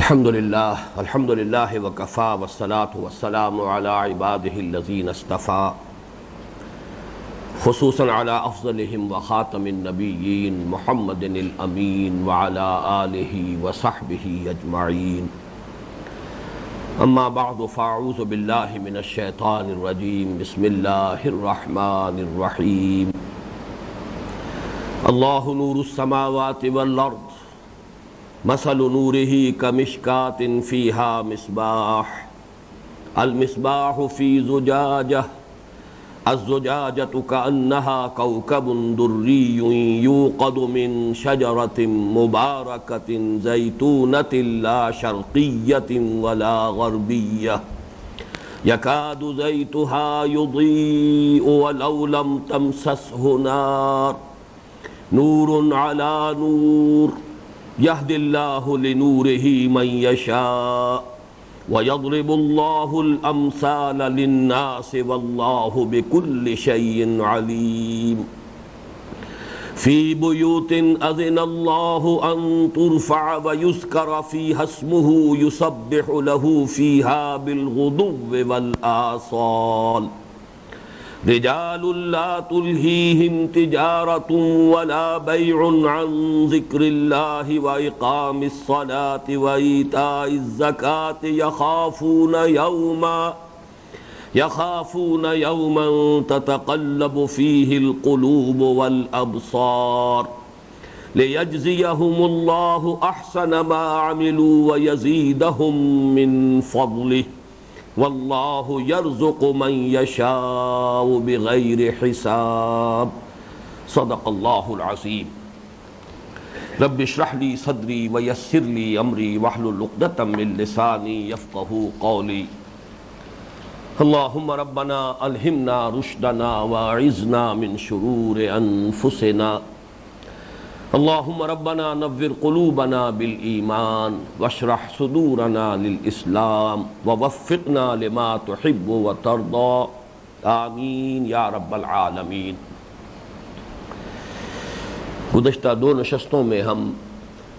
الحمد للہ وکفا والصلاة والسلام علی عباده الذین اصطفى خصوصاً علی افضلہم وخاتم النبیین محمد الامین وعلی آلہ وصحبہ اجمعین اما بعد فاعوذ باللہ من الشیطان الرجیم بسم اللہ الرحمن الرحیم اللہ نور السماوات والارض مثل نورہ کمشکاۃ فیہا مصباح المصباح فی زجاجہ الزجاجۃ کأنہا کوکب دری یوقد من شجرۃ مبارکۃ زیتونۃ لا شرقیۃ ولا غربیہ یکاد زیتہا یضیء ولو لم تمسسہ نار نور علی نور یہد اللہ لنورہ من یشاء ویضرب اللہ الامثال للناس واللہ بکل شیء علیم فی بیوت اذن اللہ ان ترفع ویذکر فیہا اسمہ یسبح لہ فیہا بالغدو والآصال رجال لا تلہیہم تجارۃ ولا بیع عن ذکر اللہ واقام الصلاۃ وایتاء الزکاۃ یخافون یوما تتقلب فیہ القلوب والابصار لیجزیہم اللہ احسن ما عملوا ویزیدہم من فضلہ واللہ یرزق من یشاء بغیر حساب صدق اللہ العظیم رب اشرح لی صدری ویسر لی امری واحلل عقدۃ من لسانی یفقہوا قولی اللہم ربنا الہمنا رشدنا واعذنا من شرور انفسنا اللہم ربنا نور قلوبنا بالایمان واشرح صدورنا للاسلام ووفقنا لما تحب وترضى آمین یا رب العالمین۔ گزشتہ دو نشستوں میں ہم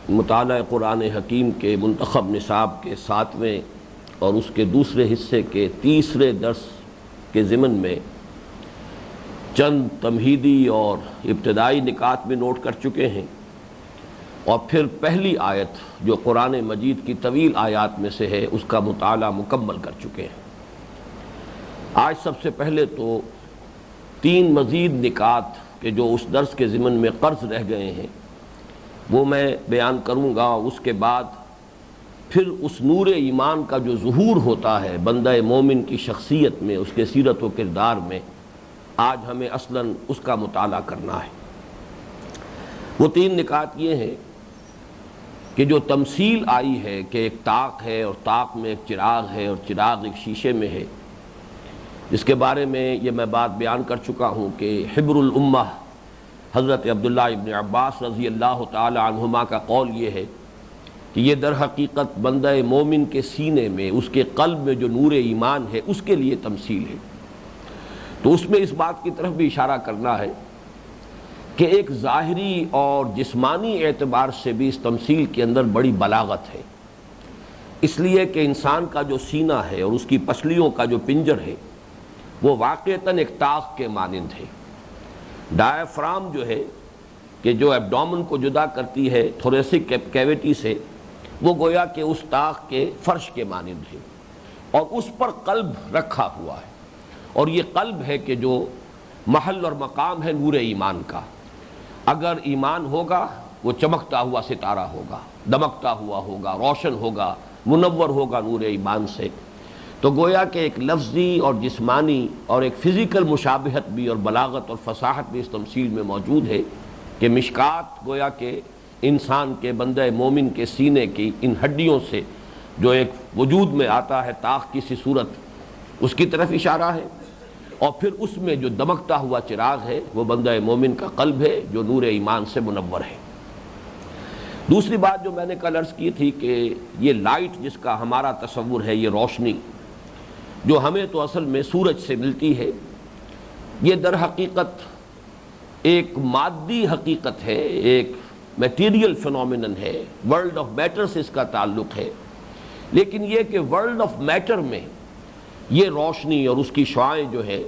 مطالعہ قرآن حکیم کے منتخب نصاب کے 7ویں اور اس کے دوسرے حصے کے 3 درس کے ضمن میں چند تمہیدی اور ابتدائی نکات میں نوٹ کر چکے ہیں، اور پھر پہلی آیت جو قرآن مجید کی طویل آیات میں سے ہے اس کا مطالعہ مکمل کر چکے ہیں۔ آج سب سے پہلے تو 3 مزید نکات کہ جو اس درس کے ضمن میں قرض رہ گئے ہیں وہ میں بیان کروں گا۔ اس کے بعد پھر اس نور ایمان کا جو ظہور ہوتا ہے بندہ مومن کی شخصیت میں، اس کے سیرت و کردار میں، آج ہمیں اصلاً اس کا مطالعہ کرنا ہے۔ وہ 3 نکات یہ ہیں کہ جو تمثیل آئی ہے کہ ایک طاق ہے اور طاق میں ایک چراغ ہے اور چراغ ایک شیشے میں ہے، جس کے بارے میں یہ میں بات بیان کر چکا ہوں کہ حبر الامہ حضرت عبداللہ ابن عباس رضی اللہ تعالی عنہما کا قول یہ ہے کہ یہ در حقیقت بندہ مومن کے سینے میں، اس کے قلب میں جو نور ایمان ہے اس کے لیے تمثیل ہے۔ تو اس میں اس بات کی طرف بھی اشارہ کرنا ہے کہ ایک ظاہری اور جسمانی اعتبار سے بھی اس تمثیل کے اندر بڑی بلاغت ہے، اس لیے کہ انسان کا جو سینہ ہے اور اس کی پسلیوں کا جو پنجر ہے وہ واقعتاً ایک طاق کے مانند ہے۔ ڈائفرام جو ہے کہ جو ایبڈومن کو جدا کرتی ہے تھوریسک کیویٹی سے، وہ گویا کہ اس طاق کے فرش کے مانند ہے، اور اس پر قلب رکھا ہوا ہے، اور یہ قلب ہے کہ جو محل اور مقام ہے نور ایمان کا۔ اگر ایمان ہوگا وہ چمکتا ہوا ستارہ ہوگا، دمکتا ہوا ہوگا، روشن ہوگا، منور ہوگا نور ایمان سے۔ تو گویا کہ ایک لفظی اور جسمانی اور ایک فزیکل مشابہت بھی اور بلاغت اور فصاحت بھی اس تمثیل میں موجود ہے کہ مشکات گویا کہ انسان کے بندہ مومن کے سینے کی ان ہڈیوں سے جو ایک وجود میں آتا ہے طاق کی سی صورت، اس کی طرف اشارہ ہے، اور پھر اس میں جو دمکتا ہوا چراغ ہے وہ بندہ مومن کا قلب ہے جو نور ایمان سے منور ہے۔ دوسری بات جو میں نے کل عرض کی تھی کہ یہ لائٹ جس کا ہمارا تصور ہے، یہ روشنی جو ہمیں تو اصل میں سورج سے ملتی ہے، یہ در حقیقت ایک مادی حقیقت ہے، ایک میٹیریل فنومینن ہے، ورلڈ آف میٹر سے اس کا تعلق ہے، لیکن یہ کہ ورلڈ آف میٹر میں یہ روشنی اور اس کی شعاعیں جو ہے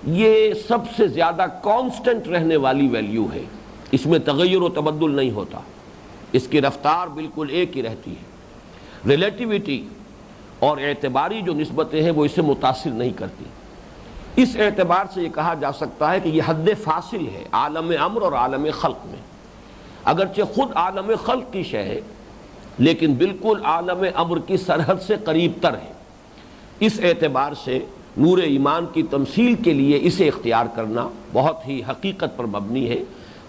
یہ سب سے زیادہ کانسٹنٹ رہنے والی ویلیو ہے، اس میں تغیر و تبدل نہیں ہوتا، اس کی رفتار بالکل ایک ہی رہتی ہے۔ ریلیٹیوٹی اور اعتباری جو نسبتیں ہیں وہ اسے متاثر نہیں کرتی۔ اس اعتبار سے یہ کہا جا سکتا ہے کہ یہ حد فاصل ہے عالم امر اور عالم خلق میں، اگرچہ خود عالم خلق کی شے ہے لیکن بالکل عالم امر کی سرحد سے قریب تر ہے۔ اس اعتبار سے نور ایمان کی تمثیل کے لیے اسے اختیار کرنا بہت ہی حقیقت پر مبنی ہے،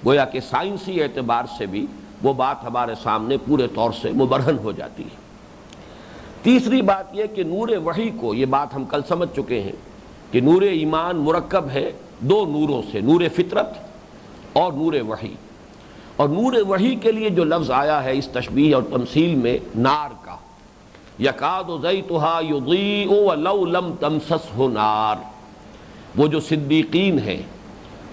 گویا کہ سائنسی اعتبار سے بھی وہ بات ہمارے سامنے پورے طور سے مبرہن ہو جاتی ہے۔ تیسری بات یہ کہ نور وحی کو، یہ بات ہم کل سمجھ چکے ہیں کہ نور ایمان مرکب ہے دو نوروں سے، نور فطرت اور نور وحی، اور نور وحی کے لیے جو لفظ آیا ہے اس تشبیہ اور تمثیل میں نار کا، یکاد زیتھا یضیء ولو لم تمسسہ نار، وہ جو صدیقین ہیں،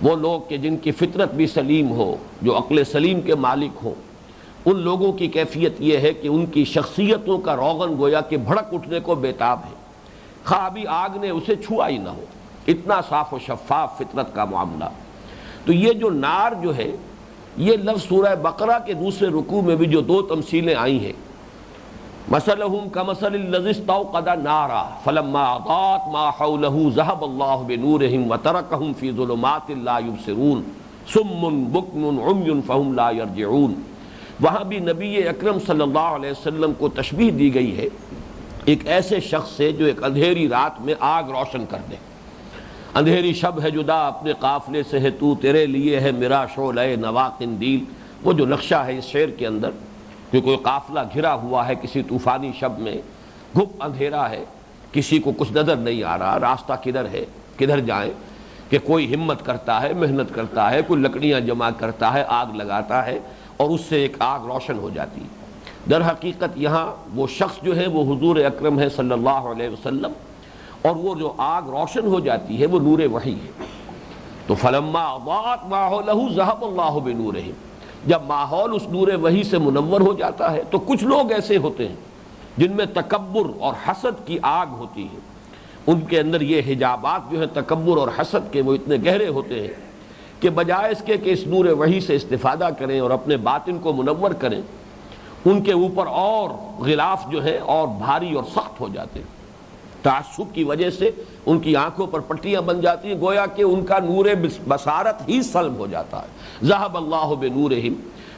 وہ لوگ کہ جن کی فطرت بھی سلیم ہو، جو عقل سلیم کے مالک ہوں، ان لوگوں کی کیفیت یہ ہے کہ ان کی شخصیتوں کا روغن گویا کہ بھڑک اٹھنے کو بیتاب ہے، خواہ ابھی آگ نے اسے چھوا ہی نہ ہو، اتنا صاف و شفاف فطرت کا معاملہ۔ تو یہ جو نار جو ہے، یہ لفظ سورہ بقرہ کے دوسرے رکوع میں بھی جو دو تمثیلیں آئی ہیں، مثلہم کمثل الذی استوقد نارا فلما اضاءت ما حولہ ذہب اللہ بنورہم وترکہم فی ظلمات لا یبصرون صم بکم عمی فہم لا یرجعون۔ وہاں بھی نبی اکرم صلی اللہ علیہ وسلم کو تشبیہ دی گئی ہے ایک ایسے شخص سے جو ایک اندھیری رات میں آگ روشن کر دے۔ اندھیری شب ہے جدا اپنے قافلے سے ہے تو، تیرے لیے ہے میرا شعلہ نوا قندیل، وہ جو نقشہ ہے اس شعر کے اندر کہ کوئی قافلہ گھرا ہوا ہے کسی طوفانی شب میں، گھپ اندھیرا ہے، کسی کو کچھ نظر نہیں آ رہا، راستہ کدھر ہے، کدھر جائیں، کہ کوئی ہمت کرتا ہے، محنت کرتا ہے، کوئی لکڑیاں جمع کرتا ہے، آگ لگاتا ہے اور اس سے ایک آگ روشن ہو جاتی ہے۔ در حقیقت یہاں وہ شخص جو ہے وہ حضور اکرم ہے صلی اللہ علیہ وسلم، اور وہ جو آگ روشن ہو جاتی ہے وہ نور وحی ہے۔ تو فلما اضاءت ما حولہ ذہب اللہ بنورہم، جب ماحول اس نور وحی سے منور ہو جاتا ہے تو کچھ لوگ ایسے ہوتے ہیں جن میں تکبر اور حسد کی آگ ہوتی ہے، ان کے اندر یہ حجابات جو ہیں تکبر اور حسد کے وہ اتنے گہرے ہوتے ہیں کہ بجائے اس کے کہ اس نور وحی سے استفادہ کریں اور اپنے باطن کو منور کریں، ان کے اوپر اور غلاف جو ہے اور بھاری اور سخت ہو جاتے ہیں۔ تعصب کی وجہ سے ان کی آنکھوں پر پٹیاں بن جاتی ہیں، گویا کہ ان کا نور بصارت ہی سلب ہو جاتا ہے، ذہب اللہ بنورہم۔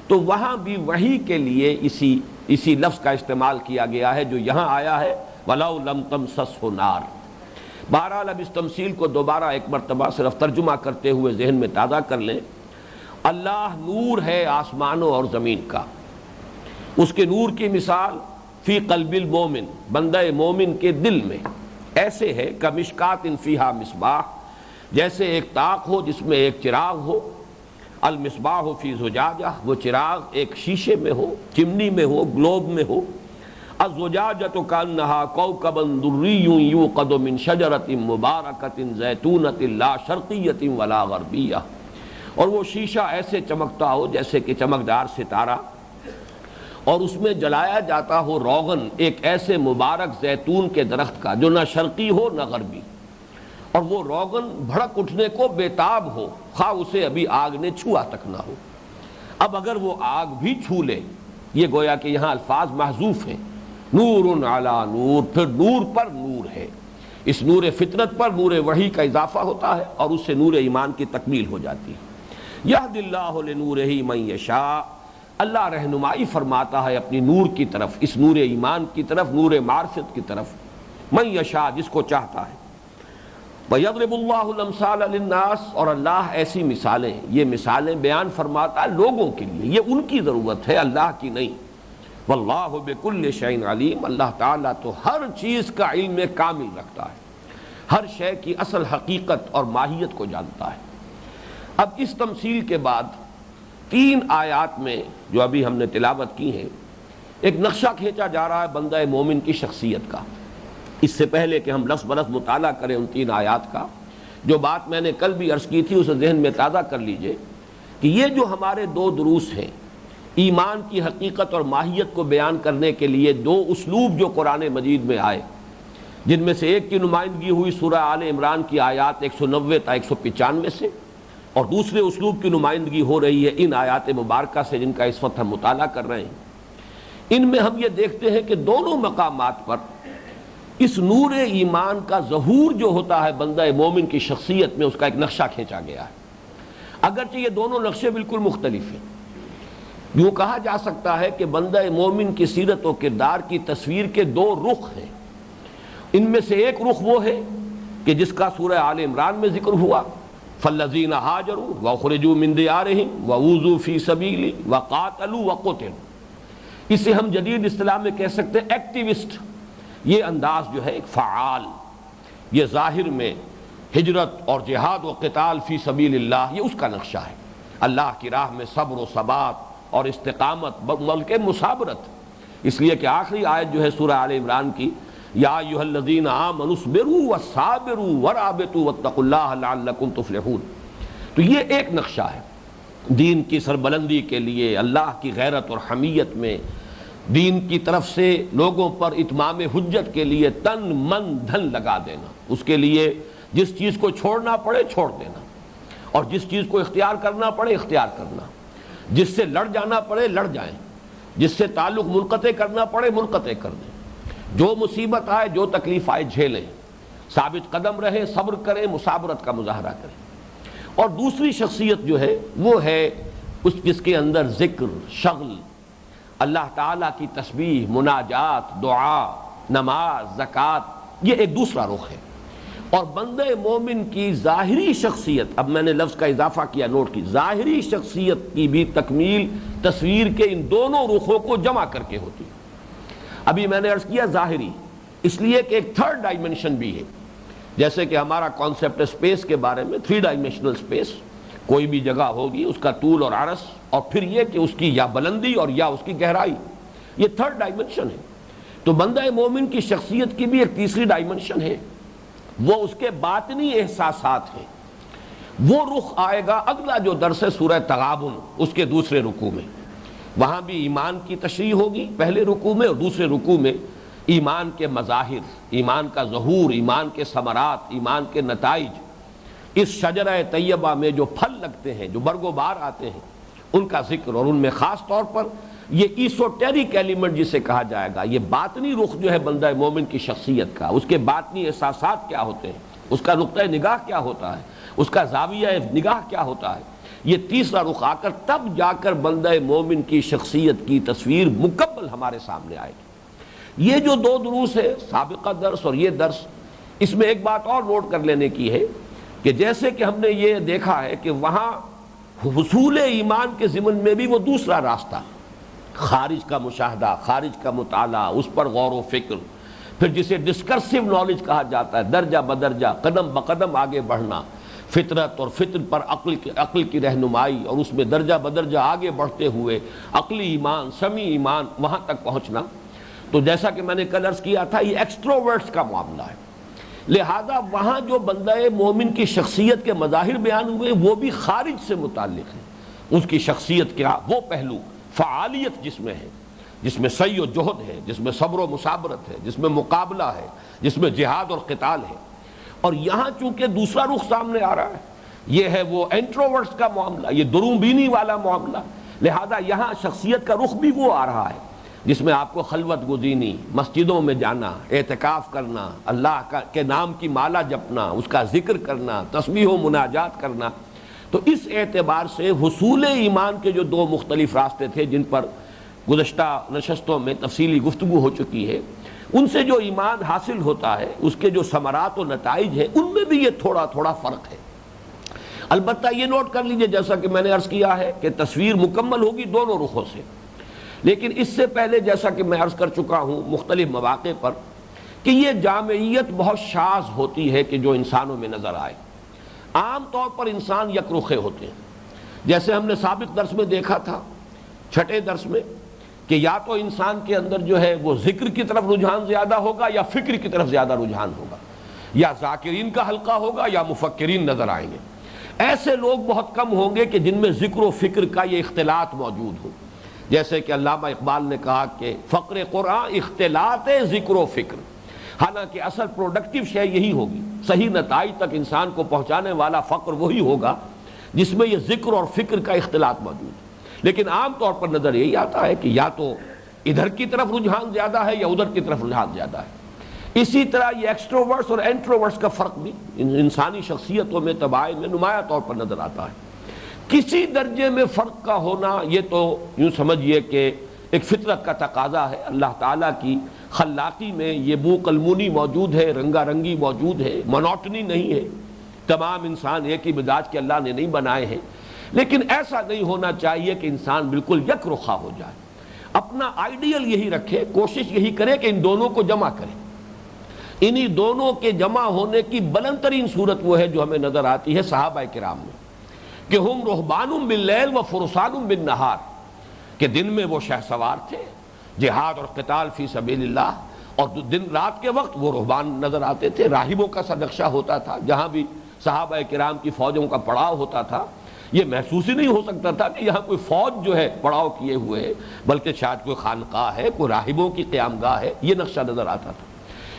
تو وہاں بھی وحی کے لیے اسی لفظ کا استعمال کیا گیا ہے جو یہاں آیا ہے وَلَوْ لَمْ تَمْسَسْهُ نَارٌ۔ بہرحال اب اس تمثیل کو دوبارہ ایک مرتبہ صرف ترجمہ کرتے ہوئے ذہن میں تازہ کر لیں۔ اللہ نور ہے آسمانوں اور زمین کا، اس کے نور کی مثال فی قلب المومن، بندہ مومن کے دل میں ایسے ہے کمشکات فیہا مصباح، جیسے ایک طاق ہو جس میں ایک چراغ ہو، المصباح فی زجاجہ، وہ چراغ ایک شیشے میں ہو، چمنی میں ہو، گلوب میں ہو، الزجاجۃ کانہا کوکب دری یوقد من شجرۃ مبارکۃ زیتونۃ لا شرقیۃ ولا غربیہ، اور وہ شیشہ ایسے چمکتا ہو جیسے کہ چمکدار ستارہ، اور اس میں جلایا جاتا ہو روغن ایک ایسے مبارک زیتون کے درخت کا جو نہ شرقی ہو نہ غربی، اور وہ روغن بھڑک اٹھنے کو بیتاب ہو، خواہ اسے ابھی آگ نے چھوا تک نہ ہو۔ اب اگر وہ آگ بھی چھو لے، یہ گویا کہ یہاں الفاظ محذوف ہیں، نور علی نور، پھر نور پر نور ہے، اس نور فطرت پر نور وحی کا اضافہ ہوتا ہے اور اس سے نور ایمان کی تکمیل ہو جاتی ہے۔ یہدی اللہ لنورہ من یشاء، اللہ رہنمائی فرماتا ہے اپنی نور کی طرف، اس نور ایمان کی طرف، نور معرفت کی طرف، من یشاء، جس کو چاہتا ہے۔ وَيَضْرِبُ اللَّهُ الْأَمْثَالَ لِلنَّاسِ، اور اللہ ایسی مثالیں، یہ مثالیں بیان فرماتا ہے لوگوں کے لیے، یہ ان کی ضرورت ہے، اللہ کی نہیں۔ وَاللَّهُ بِكُلِّ شَيْءٍ عَلِيمٌ، اللہ تعالیٰ تو ہر چیز کا علم کامل رکھتا ہے، ہر شے کی اصل حقیقت اور ماہیت کو جانتا ہے۔ اب اس تمثیل کے بعد 3 آیات میں جو ابھی ہم نے تلاوت کی ہیں، ایک نقشہ کھینچا جا رہا ہے بندہ مومن کی شخصیت کا۔ اس سے پہلے کہ ہم لفظ بلفظ مطالعہ کریں ان 3 آیات کا، جو بات میں نے کل بھی عرض کی تھی اسے ذہن میں تازہ کر لیجئے کہ یہ جو ہمارے 2 دروس ہیں، ایمان کی حقیقت اور ماہیت کو بیان کرنے کے لیے دو اسلوب جو قرآن مجید میں آئے، جن میں سے ایک کی نمائندگی ہوئی سورہ آل عمران کی آیات 190 تا 195 سے، اور دوسرے اسلوب کی نمائندگی ہو رہی ہے ان آیات مبارکہ سے جن کا اس وقت ہم مطالعہ کر رہے ہیں۔ ان میں ہم یہ دیکھتے ہیں کہ دونوں مقامات پر اس نور ایمان کا ظہور جو ہوتا ہے بندہ مومن کی شخصیت میں، اس کا ایک نقشہ کھینچا گیا ہے، اگرچہ یہ دونوں نقشے بالکل مختلف ہیں۔ یوں کہا جا سکتا ہے کہ بندہ مومن کی سیرت و کردار کی تصویر کے دو رخ ہیں۔ ان میں سے ایک رخ وہ ہے کہ جس کا سورہ آل عمران میں ذکر ہوا، فالذین ہاجروا واخرجوا من دیارہم واوذوا فی سبیلی وقاتلوا وقتلوا، اسے ہم جدید اصطلاح میں کہہ سکتے ہیں ایکٹیوسٹ۔ یہ انداز جو ہے ایک فعال، یہ ظاہر میں ہجرت اور جہاد و قتال فی سبیل اللہ، یہ اس کا نقشہ ہے۔ اللہ کی راہ میں صبر و ثبات اور استقامت بلکہ مثابرت، اس لیے کہ آخری آیت جو ہے سورہ آل عمران کی، یا ایھا الذین آمنوا اصبروا وصابروا ورابطوا واتقوا اللہ لعلکم تفلحون۔ تو یہ ایک نقشہ ہے دین کی سربلندی کے لیے، اللہ کی غیرت اور حمیت میں دین کی طرف سے لوگوں پر اتمام حجت کے لیے تن من دھن لگا دینا، اس کے لیے جس چیز کو چھوڑنا پڑے چھوڑ دینا، اور جس چیز کو اختیار کرنا پڑے اختیار کرنا، جس سے لڑ جانا پڑے لڑ جائیں، جس سے تعلق منقطع کرنا پڑے منقطع کر دیں، جو مصیبت آئے جو تکلیف آئے جھیلیں، ثابت قدم رہیں، صبر کریں، مثابرت کا مظاہرہ کریں۔ اور دوسری شخصیت جو ہے وہ ہے اس جس کے اندر ذکر، شغل، اللہ تعالیٰ کی تسبیح، مناجات، دعا، نماز، زکوٰۃ، یہ ایک دوسرا رخ ہے۔ اور بندہ مومن کی ظاہری شخصیت، اب میں نے لفظ کا اضافہ کیا، نوٹ کی، ظاہری شخصیت کی بھی تکمیل تصویر کے ان دونوں رخوں کو جمع کر کے ہوتی ہے۔ ابھی میں نے عرض کیا ظاہری، اس لیے کہ ایک تھرڈ ڈائمنشن بھی ہے، جیسے کہ ہمارا کانسیپٹ اسپیس کے بارے میں، 3 ڈائمنشنل اسپیس، کوئی بھی جگہ ہوگی اس کا طول اور عرض، اور پھر یہ کہ اس کی یا بلندی اور یا اس کی گہرائی، یہ تھرڈ ڈائمنشن ہے۔ تو بندہ مومن کی شخصیت کی بھی ایک تیسری ڈائمنشن ہے، وہ اس کے باطنی احساسات ہیں۔ وہ رخ آئے گا اگلا جو درس ہے سورہ تغابن، اس کے دوسرے رکوع میں، وہاں بھی ایمان کی تشریح ہوگی پہلے رکوع میں، اور دوسرے رکوع میں ایمان کے مظاہر، ایمان کا ظہور، ایمان کے ثمرات، ایمان کے نتائج، اس شجرہ طیبہ میں جو پھل لگتے ہیں، جو برگ و بار آتے ہیں، ان کا ذکر، اور ان میں خاص طور پر یہ ایسوٹیرک ایلیمنٹ جسے کہا جائے گا، یہ باطنی رخ جو ہے بندہ مومن کی شخصیت کا، اس کے باطنی احساسات کیا ہوتے ہیں، اس کا نقطہ نگاہ کیا ہوتا ہے، اس کا زاویہ نگاہ کیا ہوتا ہے، یہ تیسرا رخ آ کر تب جا کر بندہ مومن کی شخصیت کی تصویر مکمل ہمارے سامنے آئے گی۔ یہ جو 2 دروس ہے، سابقہ درس اور یہ درس، اس میں ایک بات اور نوٹ کر لینے کی ہے کہ جیسے کہ ہم نے یہ دیکھا ہے کہ وہاں حصول ایمان کے ضمن میں بھی وہ دوسرا راستہ، خارج کا مشاہدہ، خارج کا مطالعہ، اس پر غور و فکر، پھر جسے ڈسکرسیو نالج کہا جاتا ہے، درجہ بدرجہ قدم بقدم آگے بڑھنا، فطرت اور فطر پر عقل کی رہنمائی، اور اس میں درجہ بدرجہ آگے بڑھتے ہوئے عقلی ایمان، سمعی ایمان، وہاں تک پہنچنا۔ تو جیسا کہ میں نے کل عرض کیا تھا، یہ ایکسٹروورٹس کا معاملہ ہے، لہذا وہاں جو بندہ مومن کی شخصیت کے مظاہر بیان ہوئے وہ بھی خارج سے متعلق ہیں۔ اس کی شخصیت کا وہ پہلو، فعالیت جس میں ہے، جس میں سعی و جہد ہے، جس میں صبر و مثابرت ہے، جس میں مقابلہ ہے، جس میں جہاد اور قتال ہے۔ اور یہاں چونکہ دوسرا رخ سامنے آ رہا ہے، یہ ہے وہ انٹروورٹس کا معاملہ، یہ دروم بینی والا معاملہ، لہذا یہاں شخصیت کا رخ بھی وہ آ رہا ہے جس میں آپ کو خلوت گزینی، مسجدوں میں جانا، اعتکاف کرنا، اللہ کے نام کی مالا جپنا، اس کا ذکر کرنا، تسبیح و مناجات کرنا۔ تو اس اعتبار سے حصول ایمان کے جو 2 مختلف راستے تھے جن پر گزشتہ نشستوں میں تفصیلی گفتگو ہو چکی ہے، ان سے جو ایمان حاصل ہوتا ہے، اس کے جو ثمرات و نتائج ہیں، ان میں بھی یہ تھوڑا تھوڑا فرق ہے۔ البتہ یہ نوٹ کر لیجئے، جیسا کہ میں نے عرض کیا ہے کہ تصویر مکمل ہوگی دونوں رخوں سے، لیکن اس سے پہلے جیسا کہ میں عرض کر چکا ہوں مختلف مواقع پر کہ یہ جامعیت بہت شاذ ہوتی ہے کہ جو انسانوں میں نظر آئے۔ عام طور پر انسان یک رخے ہوتے ہیں، جیسے ہم نے سابق درس میں دیکھا تھا، 6 درس میں، کہ یا تو انسان کے اندر جو ہے وہ ذکر کی طرف رجحان زیادہ ہوگا یا فکر کی طرف زیادہ رجحان ہوگا، یا ذاکرین کا حلقہ ہوگا یا مفکرین نظر آئیں گے۔ ایسے لوگ بہت کم ہوں گے کہ جن میں ذکر و فکر کا یہ اختلاط موجود ہو۔ جیسے کہ علامہ اقبال نے کہا کہ فقر قرآن اختلاط ذکر و فکر، حالانکہ اصل پروڈکٹیو شے یہی ہوگی، صحیح نتائج تک انسان کو پہنچانے والا فقر وہی ہوگا جس میں یہ ذکر اور فکر کا اختلاط موجود ہے۔ لیکن عام طور پر نظر یہی آتا ہے کہ یا تو ادھر کی طرف رجحان زیادہ ہے یا ادھر کی طرف رجحان زیادہ ہے۔ اسی طرح یہ ایکسٹروورٹس اور انٹروورٹس کا فرق بھی انسانی شخصیتوں میں، طباع میں نمایاں طور پر نظر آتا ہے۔ کسی درجے میں فرق کا ہونا یہ تو یوں سمجھیے کہ ایک فطرت کا تقاضا ہے، اللہ تعالیٰ کی خلاقی میں یہ بو قلمونی موجود ہے، رنگا رنگی موجود ہے، مونوٹنی نہیں ہے، تمام انسان ایک ہی مزاج کے اللہ نے نہیں بنائے ہیں۔ لیکن ایسا نہیں ہونا چاہیے کہ انسان بالکل یک رخا ہو جائے، اپنا آئیڈیل یہی رکھے، کوشش یہی کرے کہ ان دونوں کو جمع کرے۔ انہی دونوں کے جمع ہونے کی بلند ترین صورت وہ ہے جو ہمیں نظر آتی ہے صحابہ کرام میں، کہ ہم رہبان باللیل و فرسان بالنہار، کہ دن میں وہ شہ سوار تھے جہاد اور قتال فی سبیل اللہ، اور دن رات کے وقت وہ رہبان نظر آتے تھے، راہبوں کا سا نقشہ ہوتا تھا۔ جہاں بھی صحابہ کرام کی فوجوں کا پڑاؤ ہوتا تھا یہ محسوس ہی نہیں ہو سکتا تھا کہ یہاں کوئی فوج جو ہے پڑاؤ کیے ہوئے ہے، بلکہ شاید کوئی خانقاہ ہے، کوئی راہبوں کی قیام گاہ ہے، یہ نقشہ نظر آتا تھا۔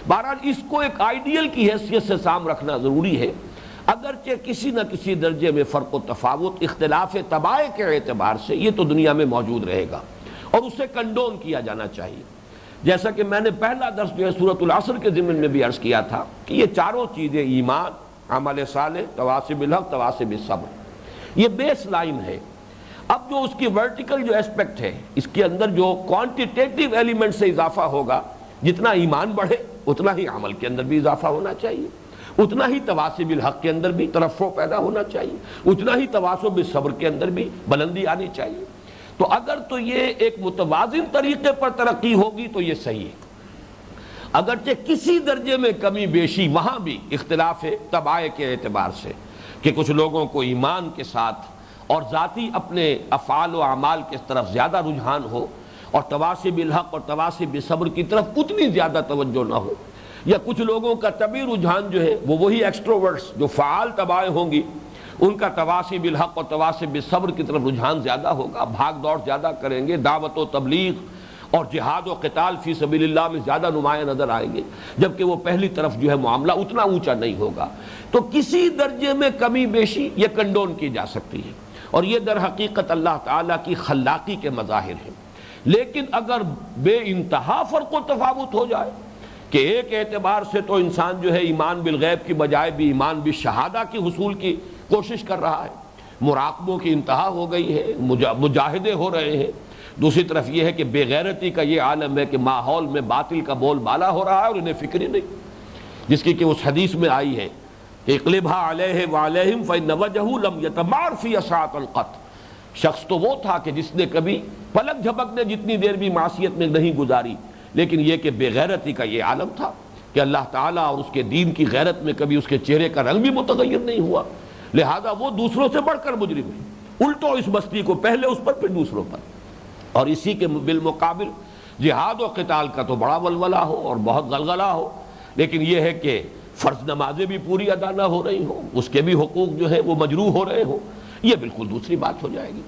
بہرحال اس کو ایک آئیڈیل کی حیثیت سے سام رکھنا ضروری ہے، اگرچہ کسی نہ کسی درجے میں فرق و تفاوت اختلاف طباع کے اعتبار سے یہ تو دنیا میں موجود رہے گا اور اسے کنڈون کیا جانا چاہیے۔ جیسا کہ میں نے پہلا درس جو ہے سورۃ العصر کے ضمن میں بھی عرض کیا تھا کہ یہ چاروں چیزیں، ایمان، عمل صالح، تواصی بالحق، تواصی بالصبر، یہ بیس لائن ہے۔ اب جو اس کی ورٹیکل جو اسپیکٹ ہے، اس کے اندر جو کوانٹیٹیٹیو ایلیمنٹ سے اضافہ ہوگا، جتنا ایمان بڑھے اتنا ہی عمل کے اندر بھی اضافہ ہونا چاہیے، اتنا ہی تواصی بالحق کے اندر بھی ترفع پیدا ہونا چاہیے، اتنا ہی تواصی بالصبر کے اندر بھی بلندی آنی چاہیے۔ تو اگر تو یہ ایک متوازن طریقے پر ترقی ہوگی تو یہ صحیح ہے، اگرچہ کسی درجے میں کمی بیشی وہاں بھی اختلاف طباع کے اعتبار سے، کہ کچھ لوگوں کو ایمان کے ساتھ اور ذاتی اپنے افعال و اعمال کی طرف زیادہ رجحان ہو، اور تواصی بالحق اور تواصی بالصبر کی طرف اتنی زیادہ توجہ نہ ہو، یا کچھ لوگوں کا طبعی رجحان جو ہے وہ وہی ایکسٹروورٹس جو فعال طباع ہوں گی، ان کا تواصی بالحق اور تواصی بالصبر کی طرف رجحان زیادہ ہوگا، بھاگ دوڑ زیادہ کریں گے، دعوت و تبلیغ اور جہاد و قتال فی سبیل اللہ میں زیادہ نمایاں نظر آئیں گے، جبکہ وہ پہلی طرف جو ہے معاملہ اتنا اونچا نہیں ہوگا۔ تو کسی درجے میں کمی بیشی یہ کنڈون کی جا سکتی ہے، اور یہ در حقیقت اللہ تعالیٰ کی خلاقی کے مظاہر ہیں۔ لیکن اگر بے انتہا فرق و تفاوت ہو جائے کہ ایک اعتبار سے تو انسان جو ہے ایمان بالغیب کی بجائے بھی ایمان بالشہادہ کی حصول کی کوشش کر رہا ہے، مراقبوں کی انتہا ہو گئی ہے، مجاہدے ہو رہے ہیں، دوسری طرف یہ ہے کہ بے غیرتی کا یہ عالم ہے کہ ماحول میں باطل کا بول بالا ہو رہا ہے اور انہیں فکر ہی نہیں، جس کی کہ اس حدیث میں آئی ہے کہ اقلبھا علیہ وعلیہم فإن وجہہ لم یتمار فی اساعۃ القط۔ شخص تو وہ تھا کہ جس نے کبھی پلک جھپکنے جتنی دیر بھی معصیت میں نہیں گزاری، لیکن یہ کہ بے غیرتی کا یہ عالم تھا کہ اللہ تعالیٰ اور اس کے دین کی غیرت میں کبھی اس کے چہرے کا رنگ بھی متغیر نہیں ہوا، لہذا وہ دوسروں سے بڑھ کر مجرم ہے، الٹو اس بستی کو پہلے اس پر پھر دوسروں پر۔ اور اسی کے بالمقابل جہاد و قتال کا تو بڑا ولولہ ہو اور بہت غلغلہ ہو، لیکن یہ ہے کہ فرض نمازیں بھی پوری ادا نہ ہو رہی ہوں، اس کے بھی حقوق جو ہے وہ مجروح ہو رہے ہوں، یہ بالکل دوسری بات ہو جائے گی۔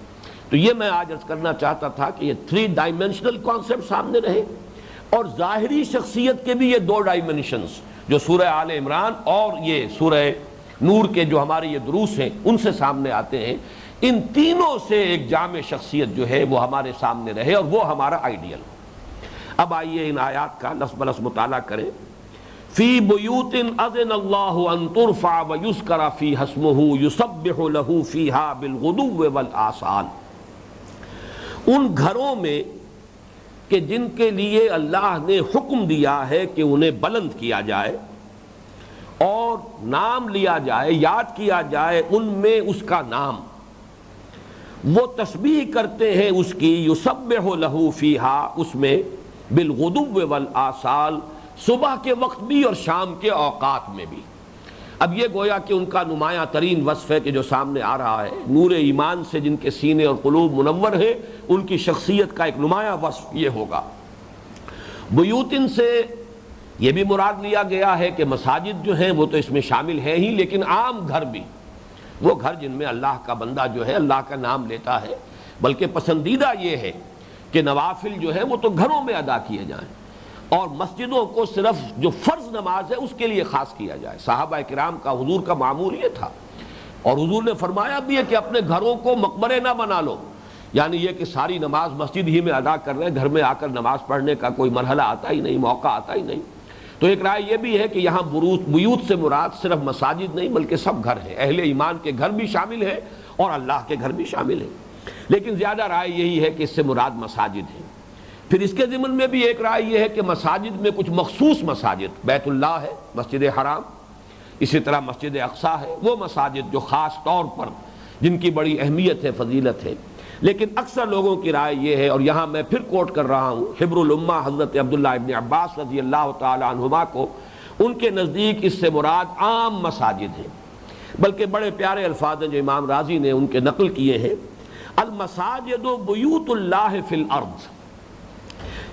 تو یہ میں آج عرض کرنا چاہتا تھا کہ یہ 3 ڈائمینشنل کانسیپٹ سامنے رہے، اور ظاہری شخصیت کے بھی یہ 2 ڈائمینشنز جو سورہ آل عمران اور یہ سورہ نور کے جو ہمارے یہ دروس ہیں ان سے سامنے آتے ہیں، ان تینوں سے ایک جامع شخصیت جو ہے وہ ہمارے سامنے رہے اور وہ ہمارا آئیڈیل ہو۔ اب آئیے ان آیات کا لفظ بلفظ مطالعہ کریں۔ فی بیوت اذن اللہ ان ترفع ویذکر فیہا اسمہ یسبح لہ فیہا بالغدو والآصال، ان گھروں میں کہ جن کے لیے اللہ نے حکم دیا ہے کہ انہیں بلند کیا جائے اور نام لیا جائے، یاد کیا جائے ان میں اس کا نام، وہ تسبیح کرتے ہیں اس کی، یسبح لہ فیہا، اس میں، بالغدو والآصال، صبح کے وقت بھی اور شام کے اوقات میں بھی۔ اب یہ گویا کہ ان کا نمایاں ترین وصف ہے کہ جو سامنے آ رہا ہے، نور ایمان سے جن کے سینے اور قلوب منور ہیں ان کی شخصیت کا ایک نمایاں وصف یہ ہوگا۔ بیوتن سے یہ بھی مراد لیا گیا ہے کہ مساجد جو ہیں وہ تو اس میں شامل ہیں ہی، لیکن عام گھر بھی، وہ گھر جن میں اللہ کا بندہ جو ہے اللہ کا نام لیتا ہے، بلکہ پسندیدہ یہ ہے کہ نوافل جو ہے وہ تو گھروں میں ادا کیے جائیں اور مسجدوں کو صرف جو فرض نماز ہے اس کے لیے خاص کیا جائے۔ صحابہ کرام کا حضور کا معمول یہ تھا، اور حضور نے فرمایا بھی ہے کہ اپنے گھروں کو مقبرے نہ بنا لو، یعنی یہ کہ ساری نماز مسجد ہی میں ادا کر رہے ہیں، گھر میں آ کر نماز پڑھنے کا کوئی مرحلہ آتا ہی نہیں، موقع آتا ہی نہیں۔ تو ایک رائے یہ بھی ہے کہ یہاں بیوت سے مراد صرف مساجد نہیں بلکہ سب گھر ہیں، اہل ایمان کے گھر بھی شامل ہیں اور اللہ کے گھر بھی شامل ہیں، لیکن زیادہ رائے یہی ہے کہ اس سے مراد مساجد ہیں۔ پھر اس کے ضمن میں بھی ایک رائے یہ ہے کہ مساجد میں کچھ مخصوص مساجد، بیت اللہ ہے، مسجد حرام، اسی طرح مسجد اقصیٰ ہے، وہ مساجد جو خاص طور پر جن کی بڑی اہمیت ہے، فضیلت ہے۔ لیکن اکثر لوگوں کی رائے یہ ہے، اور یہاں میں پھر کوٹ کر رہا ہوں حبر الامہ حضرت عبداللہ ابن عباس رضی اللہ تعالی عنہما کو، ان کے نزدیک اس سے مراد عام مساجد ہیں، بلکہ بڑے پیارے الفاظ ہیں جو امام رازی نے ان کے نقل کیے ہیں، المساجد بیوت اللہ فی الارض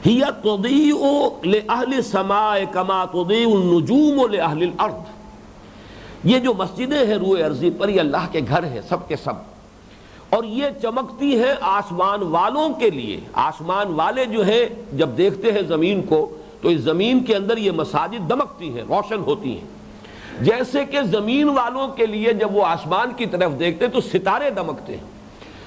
ہی تضیء لأہل السماء کما تضیء النجوم لأہل الارض۔ یہ جو مسجدیں ہیں روئے ارضی پر، یہ اللہ کے گھر ہیں سب کے سب، اور یہ چمکتی ہیں آسمان والوں کے لیے۔ آسمان والے جو ہیں جب دیکھتے ہیں زمین کو تو اس زمین کے اندر یہ مساجد دمکتی ہیں، روشن ہوتی ہیں، جیسے کہ زمین والوں کے لیے جب وہ آسمان کی طرف دیکھتے ہیں تو ستارے دمکتے ہیں،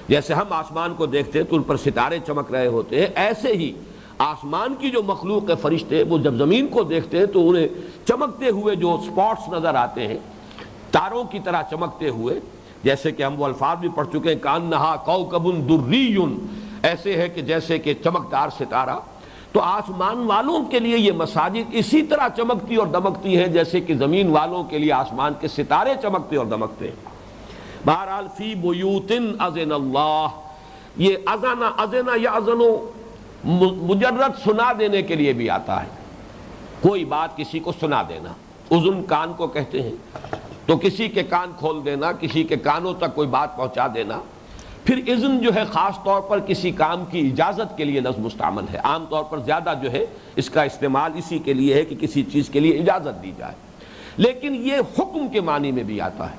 جیسے ہم آسمان کو دیکھتے ہیں تو ان پر ستارے چمک رہے ہوتے ہیں، ایسے ہی آسمان کی جو مخلوق ہے فرشتے، وہ جب زمین کو دیکھتے ہیں تو انہیں چمکتے ہوئے جو سپاٹس نظر آتے ہیں، تاروں کی طرح چمکتے ہوئے، جیسے کہ ہم وہ الفاظ بھی پڑھ چکے ہیں، کانہا کوکب دری، ایسے ہے کہ جیسے کہ چمکدار ستارہ۔ تو آسمان والوں کے لیے یہ مساجد اسی طرح چمکتی اور دمکتی ہیں جیسے کہ زمین والوں کے لیے آسمان کے ستارے چمکتے اور دمکتے ہیں۔ بہرحال فی بیوت اذن اللہ، یہ اذن یا اذنو مجرد سنا دینے کے لیے بھی آتا ہے، کوئی بات کسی کو سنا دینا، اذن کان کو کہتے ہیں، تو کسی کے کان کھول دینا، کسی کے کانوں تک کوئی بات پہنچا دینا۔ پھر اذن جو ہے خاص طور پر کسی کام کی اجازت کے لیے لفظ مستعمل ہے، عام طور پر زیادہ جو ہے اس کا استعمال اسی کے لیے ہے کہ کسی چیز کے لیے اجازت دی جائے، لیکن یہ حکم کے معنی میں بھی آتا ہے،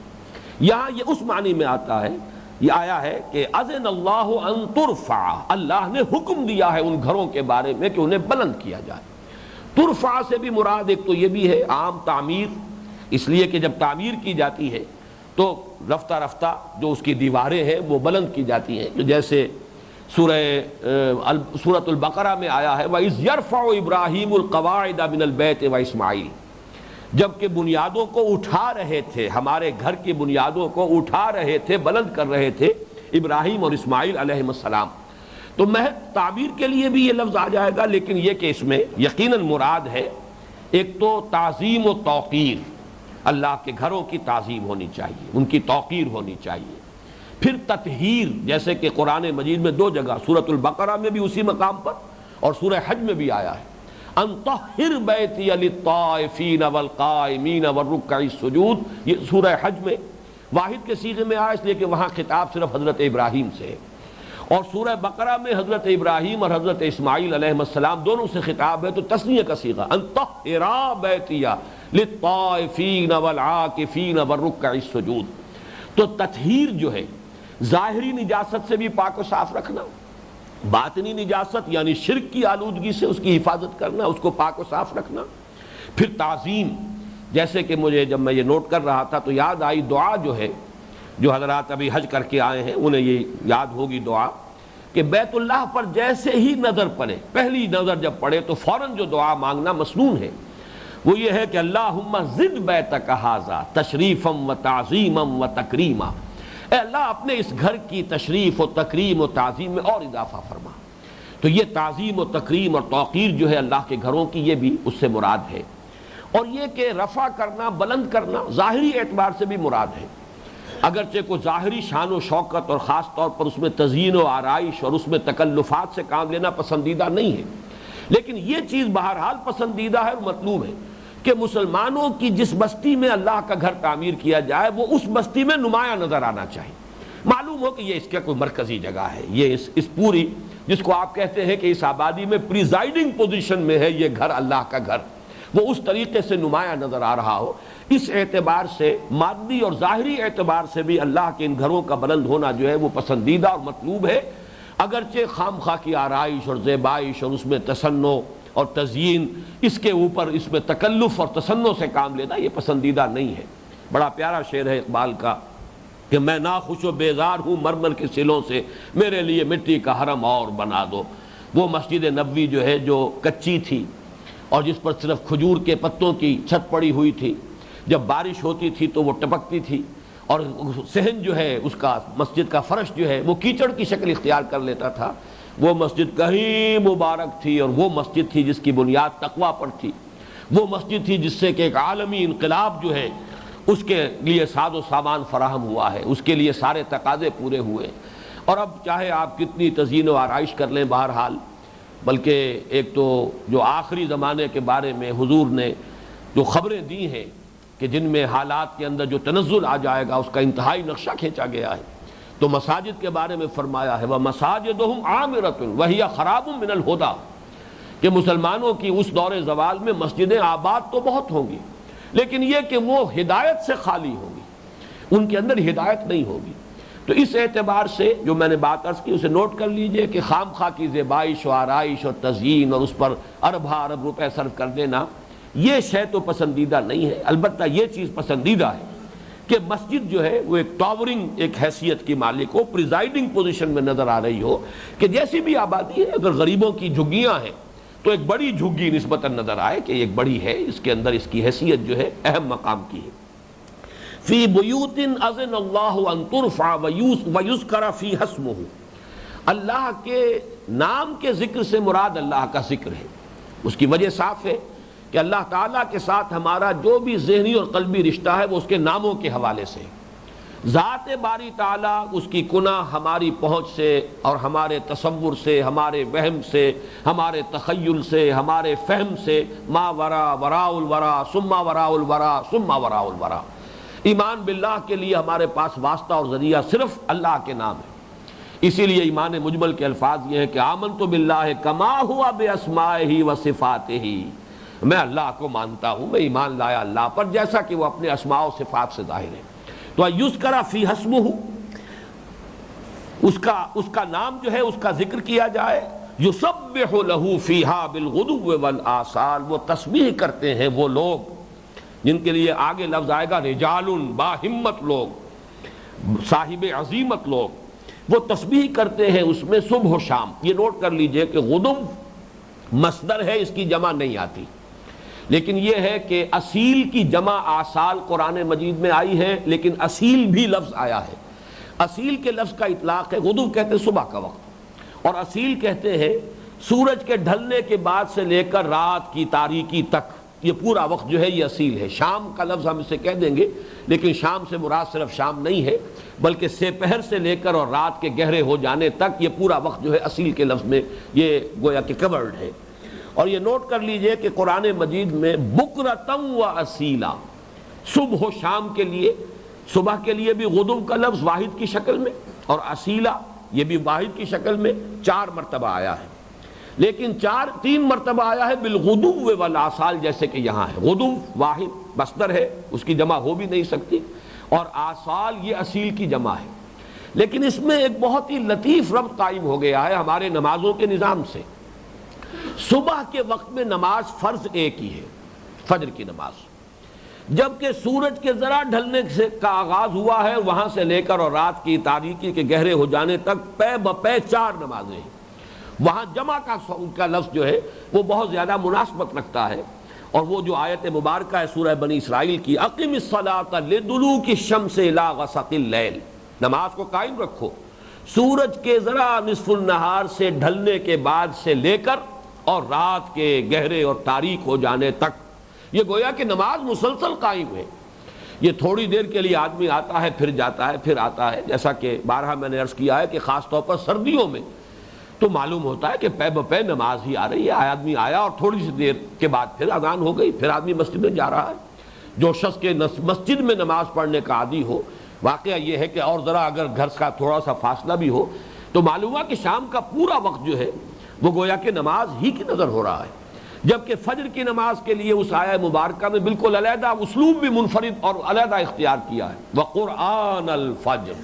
یہاں یہ اس معنی میں آتا ہے، یہ آیا ہے کہ اذن اللہ ان ترفع، اللہ نے حکم دیا ہے ان گھروں کے بارے میں کہ انہیں بلند کیا جائے۔ ترفع سے بھی مراد ایک تو یہ بھی ہے عام تعمیر، اس لیے کہ جب تعمیر کی جاتی ہے تو رفتہ رفتہ جو اس کی دیواریں ہیں وہ بلند کی جاتی ہیں، جیسے سورۃ البقرہ میں آیا ہے وَإِذْ يَرْفَعُ إِبْرَاهِيمُ الْقَوَاعِدَ مِنَ الْبَيْتِ وَإِسْمَاعِيلُ، جبکہ بنیادوں کو اٹھا رہے تھے، ہمارے گھر کی بنیادوں کو اٹھا رہے تھے، بلند کر رہے تھے ابراہیم اور اسماعیل علیہ السلام۔ تو محض تعبیر کے لیے بھی یہ لفظ آ جائے گا، لیکن یہ کہ اس میں یقیناً مراد ہے ایک تو تعظیم و توقیر، اللہ کے گھروں کی تعظیم ہونی چاہیے، ان کی توقیر ہونی چاہیے۔ پھر تطہیر، جیسے کہ قرآن مجید میں دو جگہ، سورۃ البقرہ میں بھی اسی مقام پر اور سورہ حج میں بھی آیا ہے، ان طہر بیتی للطائفین والقائمین والرکع السجود، یہ سورہ حج میں واحد کے صیغے میں آیا اس لیے کہ وہاں خطاب صرف حضرت ابراہیم سے ہے، اور سورہ بقرہ میں حضرت ابراہیم اور حضرت اسماعیل علیہ السلام دونوں سے خطاب ہے، تو تثنیہ کا صیغہ ان طہرا بیتی للطائفین والعاکفین والرکع السجود۔ تو تطہیر جو ہے ظاہری نجاست سے بھی پاک و صاف رکھنا، باطنی نجاست یعنی شرک کی آلودگی سے اس کی حفاظت کرنا، اس کو پاک و صاف رکھنا۔ پھر تعظیم، جیسے کہ مجھے جب میں یہ نوٹ کر رہا تھا تو یاد آئی دعا جو ہے، جو حضرات ابھی حج کر کے آئے ہیں انہیں یہ یاد ہوگی دعا، کہ بیت اللہ پر جیسے ہی نظر پڑے، پہلی نظر جب پڑے تو فوراً جو دعا مانگنا مسنون ہے وہ یہ ہے کہ اللہم زد بیتک ھذا تشریفا و تعظیما و تکریما، اے اللہ اپنے اس گھر کی تشریف و تکریم و تعظیم میں اور اضافہ فرما۔ تو یہ تعظیم و تکریم اور توقیر جو ہے اللہ کے گھروں کی، یہ بھی اس سے مراد ہے، اور یہ کہ رفع کرنا، بلند کرنا ظاہری اعتبار سے بھی مراد ہے، اگرچہ کوئی ظاہری شان و شوکت اور خاص طور پر اس میں تزیین و آرائش اور اس میں تکلفات سے کام لینا پسندیدہ نہیں ہے، لیکن یہ چیز بہرحال پسندیدہ ہے اور مطلوب ہے کہ مسلمانوں کی جس بستی میں اللہ کا گھر تعمیر کیا جائے وہ اس بستی میں نمایاں نظر آنا چاہیے، معلوم ہو کہ یہ اس کا کوئی مرکزی جگہ ہے، یہ اس پوری جس کو آپ کہتے ہیں کہ اس آبادی میں پریزائڈنگ پوزیشن میں ہے یہ گھر، اللہ کا گھر، وہ اس طریقے سے نمایاں نظر آ رہا ہو۔ اس اعتبار سے مادی اور ظاہری اعتبار سے بھی اللہ کے ان گھروں کا بلند ہونا جو ہے وہ پسندیدہ اور مطلوب ہے۔ اگرچہ خام خواہ کی آرائش اور زیبائش اور اس میں تصنع اور تزیین، اس کے اوپر اس میں تکلف اور تصنع سے کام لینا یہ پسندیدہ نہیں ہے۔ بڑا پیارا شعر ہے اقبال کا کہ میں ناخوش و بیزار ہوں مرمر کے سلوں سے، میرے لیے مٹی کا حرم اور بنا دو۔ وہ مسجد نبوی جو ہے جو کچی تھی اور جس پر صرف کھجور کے پتوں کی چھت پڑی ہوئی تھی، جب بارش ہوتی تھی تو وہ ٹپکتی تھی، اور صحن جو ہے اس کا مسجد کا فرش جو ہے وہ کیچڑ کی شکل اختیار کر لیتا تھا، وہ مسجد کہیں مبارک تھی، اور وہ مسجد تھی جس کی بنیاد تقویٰ پر تھی، وہ مسجد تھی جس سے کہ ایک عالمی انقلاب جو ہے اس کے لیے ساز و سامان فراہم ہوا ہے، اس کے لیے سارے تقاضے پورے ہوئے۔ اور اب چاہے آپ کتنی تزیین و آرائش کر لیں بہرحال، بلکہ ایک تو جو آخری زمانے کے بارے میں حضور نے جو خبریں دی ہیں کہ جن میں حالات کے اندر جو تنزل آ جائے گا اس کا انتہائی نقشہ کھینچا گیا ہے، تو مساجد کے بارے میں فرمایا ہے وَمَسَاجِدُهُمْ عَامِرَةٌ وَهِيَ خَرَابٌ مِّنَ الْهُدَى، کہ مسلمانوں کی اس دور زوال میں مسجدیں آباد تو بہت ہوں گی، لیکن یہ کہ وہ ہدایت سے خالی ہوں گی، ان کے اندر ہدایت نہیں ہوگی۔ تو اس اعتبار سے جو میں نے بات عرض کی اسے نوٹ کر لیجئے کہ خام خواہ کی زیبائش و آرائش اور تزیین اور اس پر ارب روپے صرف کر دینا یہ شے تو پسندیدہ نہیں ہے۔ البتہ یہ چیز پسندیدہ ہے کہ مسجد جو ہے وہ ایک ٹاورنگ ایک حیثیت کی مالک ہو، پریزائڈنگ پوزیشن میں نظر آ رہی ہو، کہ جیسی بھی آبادی ہے اگر غریبوں کی جھگیاں ہیں تو ایک بڑی جھگی نسبتاً نظر آئے کہ ایک بڑی ہے، اس کے اندر اس کی حیثیت جو ہے اہم مقام کی ہے۔ فی بیوت اذن اللہ ان ترفع ویذکر فیہا اسمہ، اللہ کے نام کے ذکر سے مراد اللہ کا ذکر ہے۔ اس کی وجہ صاف ہے کہ اللہ تعالیٰ کے ساتھ ہمارا جو بھی ذہنی اور قلبی رشتہ ہے وہ اس کے ناموں کے حوالے سے، ذات باری تعالیٰ اس کی کنہ ہماری پہنچ سے اور ہمارے تصور سے، ہمارے وہم سے، ہمارے تخیل سے، ہمارے فہم سے، ما ورا وراء الورا ثم وراء الورا ثم وراء الورا۔ ایمان باللہ کے لیے ہمارے پاس واسطہ اور ذریعہ صرف اللہ کے نام ہے۔ اسی لیے ایمان مجمل کے الفاظ یہ ہے کہ آمنت باللہ کما ہوا باسمائہ و صفاتہ، میں اللہ کو مانتا ہوں، میں ایمان لایا اللہ پر جیسا کہ وہ اپنے اسماء و صفات سے ظاہر ہے۔ تو یذکر فی اسمہ، اس کا نام جو ہے اس کا ذکر کیا جائے، یسبح لہ فیہا بالغدو والآصال، وہ تسبیح کرتے ہیں وہ لوگ جن کے لیے آگے لفظ آئے گا رجال باہمت لوگ، صاحب عظیمت لوگ، وہ تسبیح کرتے ہیں اس میں صبح و شام۔ یہ نوٹ کر لیجئے کہ غدو مصدر ہے، اس کی جمع نہیں آتی، لیکن یہ ہے کہ اصیل کی جمع آصال قرآن مجید میں آئی ہے، لیکن اصیل بھی لفظ آیا ہے۔ اصیل کے لفظ کا اطلاق ہے، غدو کہتے ہیں صبح کا وقت، اور اصیل کہتے ہیں سورج کے ڈھلنے کے بعد سے لے کر رات کی تاریکی تک، یہ پورا وقت جو ہے یہ اصیل ہے۔ شام کا لفظ ہم اسے کہہ دیں گے، لیکن شام سے مراد صرف شام نہیں ہے، بلکہ سپہر سے لے کر اور رات کے گہرے ہو جانے تک یہ پورا وقت جو ہے اصیل کے لفظ میں یہ گویا کہ کورڈ ہے۔ اور یہ نوٹ کر لیجئے کہ قرآن مجید میں بکرتم و اصیلا، صبح و شام کے لیے، صبح کے لیے بھی غدو کا لفظ واحد کی شکل میں اور اصیلا یہ بھی واحد کی شکل میں 4 مرتبہ آیا ہے، لیکن 3 مرتبہ آیا ہے بالغدو والآصال، جیسے کہ یہاں ہے۔ غدو واحد مصدر ہے، اس کی جمع ہو بھی نہیں سکتی، اور آصال یہ اصیل کی جمع ہے، لیکن اس میں ایک بہت ہی لطیف ربط قائم ہو گیا ہے ہمارے نمازوں کے نظام سے۔ صبح کے وقت میں نماز فرض ایک ہی ہے، فجر کی نماز، جبکہ سورج کے ذرا ڈھلنے سے کا آغاز ہوا ہے، وہاں سے لے کر اور رات کی تاریکی کے گہرے ہو جانے تک پے بپے 4 نمازیں ہیں۔ وہاں جمع کا لفظ جو ہے وہ بہت زیادہ مناسبت رکھتا ہے، اور وہ جو آیت مبارکہ ہے سورہ بنی اسرائیل کی، اقم الصلاۃ لدلوک الشمس الی غسق اللیل، نماز کو قائم رکھو سورج کے ذرا نصف النہار سے ڈھلنے کے بعد سے لے کر اور رات کے گہرے اور تاریک ہو جانے تک۔ یہ گویا کہ نماز مسلسل قائم ہے، یہ تھوڑی دیر کے لیے آدمی آتا ہے پھر جاتا ہے پھر آتا ہے، جیسا کہ بارہا میں نے عرض کیا ہے کہ خاص طور پر سردیوں میں تو معلوم ہوتا ہے کہ پے بپے نماز ہی آ رہی ہے، آدمی آیا اور تھوڑی سی دیر کے بعد پھر اذان ہو گئی، پھر آدمی مسجد میں جا رہا ہے۔ جو شخص کے مسجد میں نماز پڑھنے کا عادی ہو، واقعہ یہ ہے کہ اور ذرا اگر گھر کا تھوڑا سا فاصلہ بھی ہو تو معلوم ہے کہ شام کا پورا وقت جو ہے وہ گویا کہ نماز ہی کی نظر ہو رہا ہے، جبکہ فجر کی نماز کے لیے اس آیہ مبارکہ میں بالکل علیحدہ اسلوب بھی منفرد اور علیحدہ اختیار کیا ہے، وقرآن الفجر،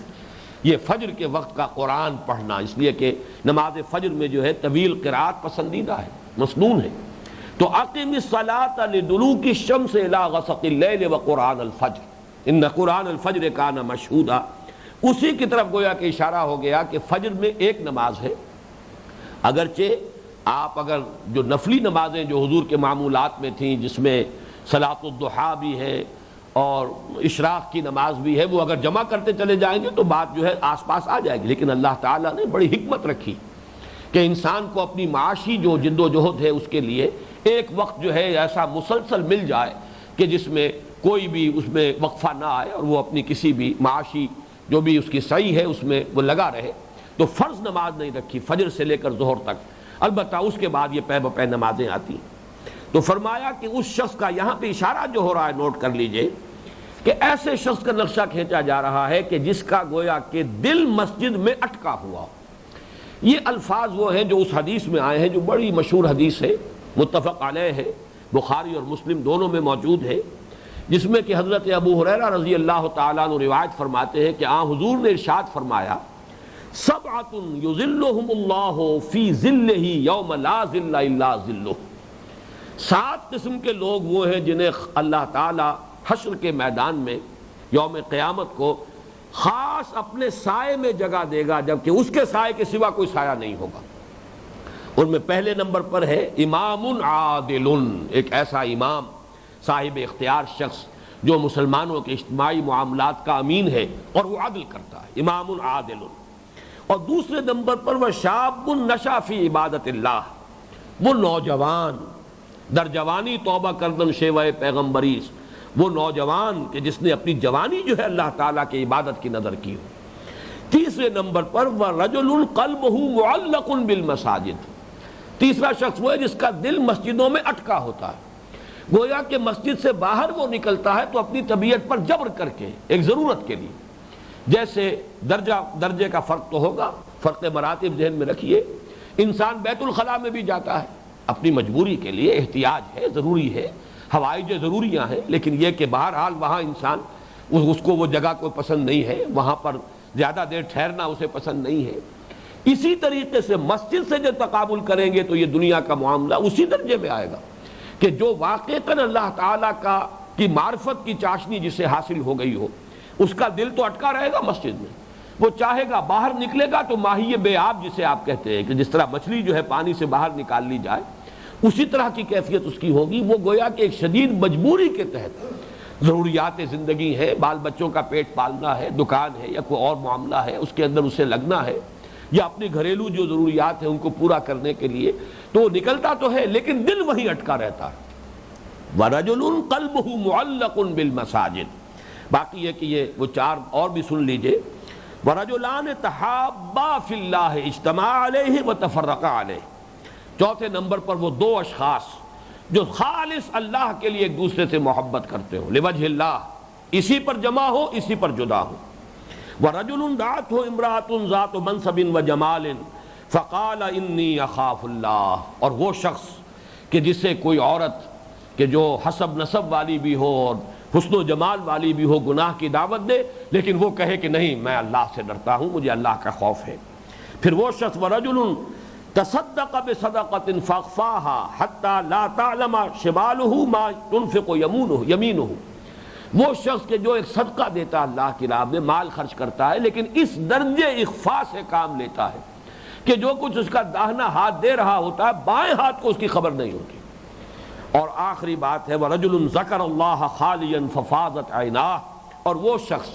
یہ فجر کے وقت کا قرآن پڑھنا، اس لیے کہ نماز فجر میں جو ہے طویل قرات پسندیدہ ہے، مسنون ہے۔ تو اقم الصلاۃ لدلوک الشمس الی غسق اللیل وقرآن الفجر ان قرآن الفجر کان مشہودا، اسی کی طرف گویا کہ اشارہ ہو گیا کہ فجر میں ایک نماز ہے، اگرچہ آپ اگر جو نفلی نمازیں جو حضور کے معمولات میں تھیں، جس میں صلاۃ الضحیٰ بھی ہے اور اشراق کی نماز بھی ہے، وہ اگر جمع کرتے چلے جائیں گے تو بات جو ہے آس پاس آ جائے گی، لیکن اللہ تعالیٰ نے بڑی حکمت رکھی کہ انسان کو اپنی معاشی جو جد و جہد ہے اس کے لیے ایک وقت جو ہے ایسا مسلسل مل جائے کہ جس میں کوئی بھی اس میں وقفہ نہ آئے اور وہ اپنی کسی بھی معاشی جو بھی اس کی سعی ہے اس میں وہ لگا رہے۔ تو فرض نماز نہیں رکھی فجر سے لے کر ظہر تک، البتہ اس کے بعد یہ پے بپے نمازیں آتی ہیں۔ تو فرمایا کہ اس شخص کا یہاں پہ اشارہ جو ہو رہا ہے نوٹ کر لیجئے کہ ایسے شخص کا نقشہ کھینچا جا رہا ہے کہ جس کا گویا کہ دل مسجد میں اٹکا ہوا۔ یہ الفاظ وہ ہیں جو اس حدیث میں آئے ہیں، جو بڑی مشہور حدیث ہے، متفق علیہ ہے، بخاری اور مسلم دونوں میں موجود ہے، جس میں کہ حضرت ابو ہریرہ رضی اللہ تعالیٰ عنہ روایت فرماتے ہیں کہ حضور نے ارشاد فرمایا سبعۃ یظلھم اللہ فی ظلہ یوم لا ظل الا ظلہ، 7 قسم کے لوگ وہ ہیں جنہیں اللہ تعالیٰ حشر کے میدان میں یوم قیامت کو خاص اپنے سائے میں جگہ دے گا، جبکہ اس کے سائے کے سوا کوئی سایہ نہیں ہوگا۔ ان میں پہلے نمبر پر ہے امام عادل، ایک ایسا امام صاحب اختیار شخص جو مسلمانوں کے اجتماعی معاملات کا امین ہے اور وہ عدل کرتا ہے، امام عادل۔ اور دوسرے نمبر پر وہ شاب نشا فی عبادت اللہ، وہ نوجوان در جوانی توبہ کردن شیوہ پیغمبریس، وہ نوجوان کہ جس نے اپنی جوانی جو ہے اللہ تعالیٰ کی عبادت کی نظر کی ہو۔ تیسرے نمبر پر وَرَجُلٌ قَلْبُهُ مُعَلَّقٌ بِالْمَسَاجِدِ، تیسرا شخص وہ ہے جس کا دل مسجدوں میں اٹکا ہوتا ہے، گویا کہ مسجد سے باہر وہ نکلتا ہے تو اپنی طبیعت پر جبر کر کے ایک ضرورت کے لیے، جیسے درجے کا فرق تو ہوگا، فرق مراتب ذہن میں رکھیے، انسان بیت الخلاء میں بھی جاتا ہے اپنی مجبوری کے لیے، احتیاج ہے، ضروری ہے، حوائج ضروریاں ہیں، لیکن یہ کہ بہرحال وہاں انسان اس کو وہ جگہ کوئی پسند نہیں ہے، وہاں پر زیادہ دیر ٹھہرنا اسے پسند نہیں ہے۔ اسی طریقے سے مسجد سے جو تقابل کریں گے تو یہ دنیا کا معاملہ اسی درجے میں آئے گا کہ جو واقعتاً اللہ تعالیٰ کی معرفت کی چاشنی جسے حاصل ہو گئی ہو، اس کا دل تو اٹکا رہے گا مسجد میں، وہ چاہے گا باہر نکلے گا تو ماہی بے آب جسے آپ کہتے ہیں کہ جس طرح مچھلی جو ہے پانی سے باہر نکال لی جائے، اسی طرح کی کیفیت اس کی ہوگی۔ وہ گویا کہ ایک شدید مجبوری کے تحت ضروریات زندگی ہے، بال بچوں کا پیٹ پالنا ہے، دکان ہے یا کوئی اور معاملہ ہے، اس کے اندر اسے لگنا ہے، یا اپنی گھریلو جو ضروریات ہیں ان کو پورا کرنے کے لیے تو وہ نکلتا تو ہے لیکن دل وہیں اٹکا رہتا ہے۔ وَرَجُلٌ قَلْبُهُ مُعَلَّقٌ بِالْمَسَاجِدِ، باقی یہ کہ یہ وہ 4 اور بھی سن لیجئے۔ وَرَجُلَانِ تَحَابَّا فِي اللَّهِ اجْتَمَعَا عَلَيْهِ وَتَفَرَّقَا عَلَيْهِ، چوتھے نمبر پر وہ 2 اشخاص جو خالص اللہ کے لیے ایک دوسرے سے محبت کرتے ہو، لوجہ اللہ، اسی پر جمع ہو اسی پر جدا ہو۔ وَرَجُلٌ دَعَتْهُ امْرَأَةٌ ذَاتُ مَنْصَبٍ وَجَمَالٍ فَقَالَ إِنِّي أَخَافُ اللَّهَ، اور وہ شخص کہ جسے کوئی عورت کہ جو حسب نسب والی بھی ہو اور حسن و جمال والی بھی ہو گناہ کی دعوت دے، لیکن وہ کہے کہ نہیں میں اللہ سے ڈرتا ہوں، مجھے اللہ کا خوف ہے۔ پھر وہ شخص وَرَجُلٌ تصدق بصدقة فاخفاها حتى لا تعلم شماله ما تنفق يمينه، وہ شخص کہ جو ایک صدقہ دیتا اللہ کی راہ میں، مال خرچ کرتا ہے لیکن اس درجے اخفاء سے کام لیتا ہے کہ جو کچھ اس کا داہنا ہاتھ دے رہا ہوتا ہے بائیں ہاتھ کو اس کی خبر نہیں ہوتی۔ اور آخری بات ہے وَرَجُلٌ ذَكَرَ اللَّهَ خَالِيًا فَفَاضَتْ عَيْنَاهُ، اور وہ شخص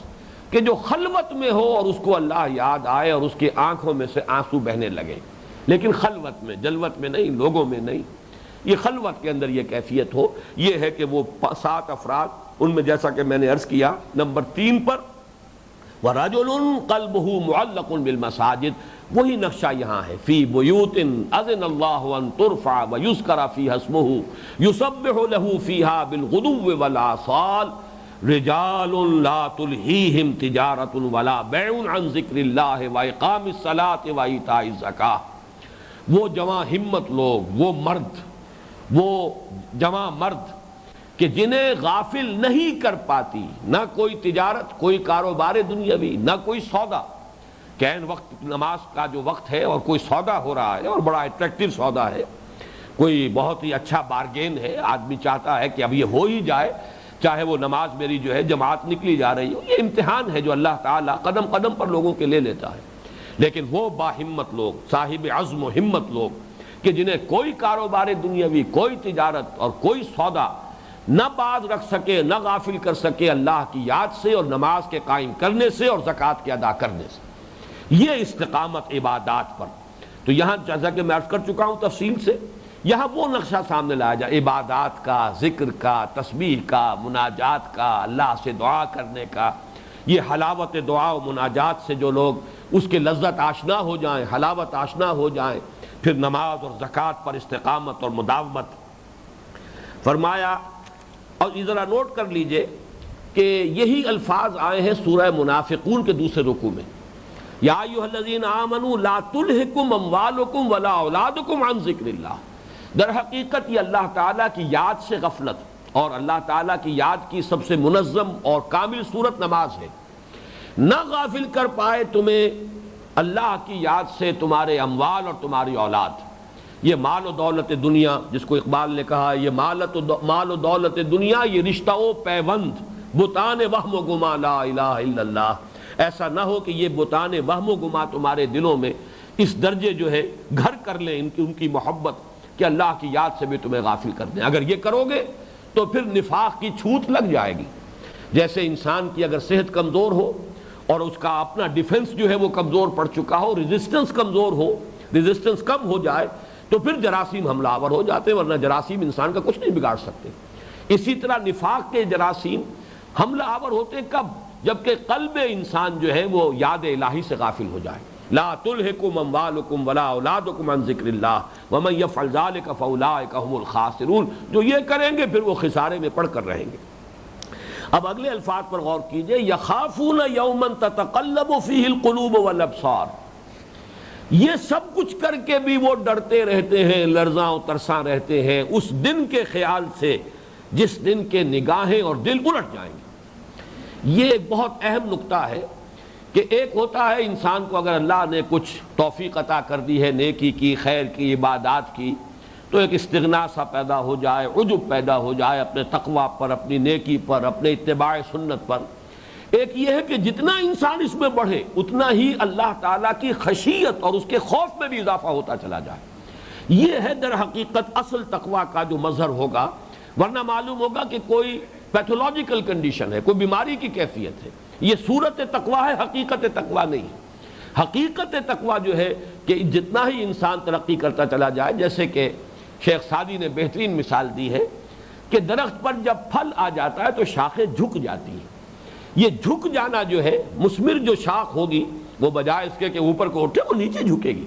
کہ جو خلوت میں ہو اور اس کو اللہ یاد آئے اور اس کی آنکھوں میں سے آنسو بہنے لگے، لیکن خلوت میں، جلوت میں نہیں، لوگوں میں نہیں، یہ خلوت کے اندر یہ کیفیت ہو۔ یہ ہے کہ وہ 7 افراد، ان میں جیسا کہ میں نے عرض کیا نمبر 3 پر وَرَجُلٌ قَلْبُهُ مُعَلَّقٌ بِالْمَسَاجِدِ، وہی نقشہ یہاں ہے فِي بُيُوتٍ أَذِنَ اللَّهُ أَن تُرْفَعَ وَيُذْكَرَ فِيهَا اسْمُهُ يُسَبِّحُ لَهُ فِيهَا بِالْغُدُوِّ وَالْآصَالِ رِجَالٌ لَا تُلْهِيهِمْ تِجَارَةٌ وَلَا بَيْعٌ عَن ذِكْرِ اللَّهِ وَإِقَامِ الصَّلَاةِ وَإِيتَاءِ الزَّكَاةِ، وہ جواں ہمت لوگ، وہ مرد، وہ جواں مرد کہ جنہیں غافل نہیں کر پاتی نہ کوئی تجارت، کوئی کاروبار دنیاوی، نہ کوئی سودا، کہ عین وقت نماز کا جو وقت ہے اور کوئی سودا ہو رہا ہے اور بڑا اٹریکٹیو سودا ہے، کوئی بہت ہی اچھا بارگین ہے، آدمی چاہتا ہے کہ اب یہ ہو ہی جائے، چاہے وہ نماز میری جو ہے جماعت نکلی جا رہی ہو۔ یہ امتحان ہے جو اللہ تعالیٰ قدم قدم پر لوگوں کے لے لیتا ہے، لیکن وہ باہمت لوگ، صاحب عزم و ہمت لوگ کہ جنہیں کوئی کاروبار دنیاوی، کوئی تجارت اور کوئی سودا نہ باز رکھ سکے، نہ غافل کر سکے اللہ کی یاد سے اور نماز کے قائم کرنے سے اور زکوٰۃ کے ادا کرنے سے، یہ استقامت عبادات پر۔ تو یہاں جیسا کہ میں عرض کر چکا ہوں تفصیل سے، یہاں وہ نقشہ سامنے لایا جائے عبادات کا، ذکر کا، تسبیح کا، مناجات کا، اللہ سے دعا کرنے کا۔ یہ حلاوت دعا و مناجات سے جو لوگ اس کے لذت آشنا ہو جائیں، حلاوت آشنا ہو جائیں، پھر نماز اور زکوٰۃ پر استقامت اور مداومت۔ فرمایا، اور ذرا نوٹ کر لیجئے کہ یہی الفاظ آئے ہیں سورہ منافقون کے دوسرے رکوع میں، یا ایھا الذین آمنوا لا تلھکم اموالکم ولا اولادکم عن ذکر اللہ۔ در حقیقت یہ اللہ تعالیٰ کی یاد سے غفلت اور اللہ تعالیٰ کی یاد کی سب سے منظم اور کامل صورت نماز ہے۔ نہ غافل کر پائے تمہیں اللہ کی یاد سے تمہارے اموال اور تمہاری اولاد۔ یہ مال و دولت دنیا، جس کو اقبال نے کہا یہ مال و دولت دنیا، یہ رشتہ و پیوند، بتان وہم و گما لا الہ الا اللہ۔ ایسا نہ ہو کہ یہ بتان وہم و گما تمہارے دلوں میں اس درجے جو ہے گھر کر لیں ان کی محبت کہ اللہ کی یاد سے بھی تمہیں غافل کر دیں۔ اگر یہ کرو گے تو پھر نفاق کی چھوت لگ جائے گی۔ جیسے انسان کی اگر صحت کمزور ہو اور اس کا اپنا ڈیفنس جو ہے وہ کمزور پڑ چکا ہو، ریزسٹنس کمزور ہو، ریزسٹنس کم ہو جائے تو پھر جراثیم حملہ آور ہو جاتے ہیں، ورنہ جراثیم انسان کا کچھ نہیں بگاڑ سکتے۔ اسی طرح نفاق کے جراثیم حملہ آور ہوتے ہیں کب؟ جبکہ قلب انسان جو ہے وہ یاد الہی سے غافل ہو جائے۔ لا تلھکم اموالکم ولا اولادکم عن ذکر اللہ ومن یفعل ذلک فاولئک هم الخاسرون۔ جو یہ کریں گے پھر وہ خسارے میں پڑ کر رہیں گے۔ اب اگلے الفاظ پر غور کیجئے، یخافون یوما تتقلب فیہ القلوب والابصار۔ یہ سب کچھ کر کے بھی وہ ڈرتے رہتے ہیں، لرزاں و ترساں رہتے ہیں اس دن کے خیال سے جس دن کے نگاہیں اور دل الٹ جائیں گے۔ یہ ایک بہت اہم نقطہ ہے کہ ایک ہوتا ہے انسان کو اگر اللہ نے کچھ توفیق عطا کر دی ہے، نیکی کی، خیر کی، عبادات کی، تو ایک استغنا سا پیدا ہو جائے، عجب پیدا ہو جائے اپنے تقویٰ پر، اپنی نیکی پر، اپنے اتباع سنت پر۔ ایک یہ ہے کہ جتنا انسان اس میں بڑھے اتنا ہی اللہ تعالیٰ کی خشیت اور اس کے خوف میں بھی اضافہ ہوتا چلا جائے۔ یہ ہے در حقیقت اصل تقویٰ کا جو مظہر ہوگا، ورنہ معلوم ہوگا کہ کوئی پیتھولوجیکل کنڈیشن ہے، کوئی بیماری کی کیفیت ہے۔ یہ صورت تقویٰ ہے، حقیقت تقویٰ نہیں۔ حقیقت تقویٰ جو ہے کہ جتنا ہی انسان ترقی کرتا چلا جائے، جیسے کہ شیخ سعدی نے بہترین مثال دی ہے کہ درخت پر جب پھل آ جاتا ہے تو شاخیں جھک جاتی ہیں۔ یہ جھک جانا جو ہے، مثمر جو شاخ ہوگی وہ بجائے اس کے کہ اوپر کو اٹھے وہ نیچے جھکے گی۔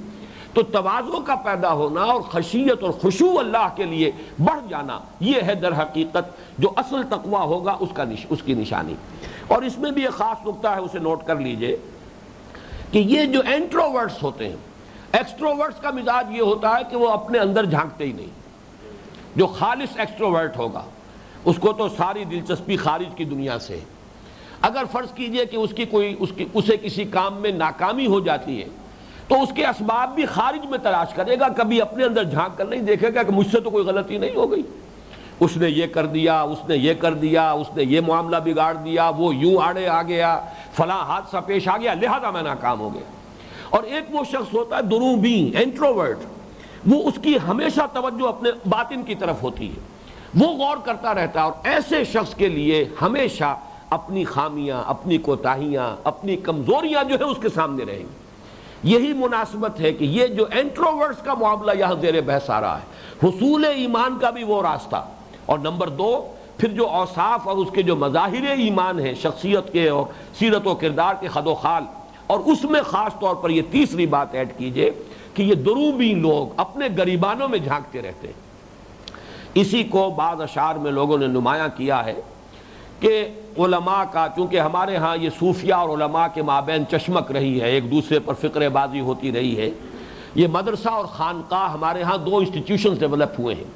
تو تواضع کا پیدا ہونا اور خشیت اور خشوع اللہ کے لیے بڑھ جانا، یہ ہے در حقیقت جو اصل تقویٰ ہوگا اس کی نشانی۔ اور اس میں بھی ایک خاص نقطہ ہے، اسے نوٹ کر لیجئے کہ یہ جو انٹروورٹس ہوتے ہیں، ایکسٹروورٹس کا مزاج یہ ہوتا ہے کہ وہ اپنے اندر جھانکتے ہی نہیں۔ جو خالص ایکسٹروورٹ ہوگا اس کو تو ساری دلچسپی خارج کی دنیا سے ہے۔ اگر فرض کیجئے کہ اسے کسی کام میں ناکامی ہو جاتی ہے تو اس کے اسباب بھی خارج میں تلاش کرے گا، کبھی اپنے اندر جھانک کر نہیں دیکھے گا کہ مجھ سے تو کوئی غلطی نہیں ہو گئی، اس نے یہ کر دیا، اس نے یہ کر دیا، اس نے یہ معاملہ بگاڑ دیا، وہ یوں آڑے آ گیا، فلاں حادثہ پیش آ گیا، لہذا میں ناکام ہو گیا۔ اور ایک وہ شخص ہوتا ہے دروبی، انٹروورٹ، وہ اس کی ہمیشہ توجہ اپنے باطن کی طرف ہوتی ہے، وہ غور کرتا رہتا ہے، اور ایسے شخص کے لیے ہمیشہ اپنی خامیاں، اپنی کوتاہیاں، اپنی کمزوریاں جو ہے اس کے سامنے رہیں گی۔ یہی مناسبت ہے کہ یہ جو انٹروورٹس کا معاملہ یہاں زیر بحث آ رہا ہے، حصول ایمان کا بھی وہ راستہ، اور نمبر دو پھر جو اوصاف اور اس کے جو مظاہر ایمان ہیں، شخصیت کے اور سیرت و کردار کے خد و خال، اور اس میں خاص طور پر یہ تیسری بات ایڈ کیجئے کہ یہ دروبین لوگ اپنے گریبانوں میں جھانکتے رہتے ہیں۔ اسی کو بعض اشعار میں لوگوں نے نمایاں کیا ہے کہ علماء کا، چونکہ ہمارے ہاں یہ صوفیہ اور علماء کے مابین چشمک رہی ہے، ایک دوسرے پر فقرے بازی ہوتی رہی ہے، یہ مدرسہ اور خانقاہ ہمارے ہاں دو انسٹیٹیوشنز ڈیولپ ہوئے ہیں۔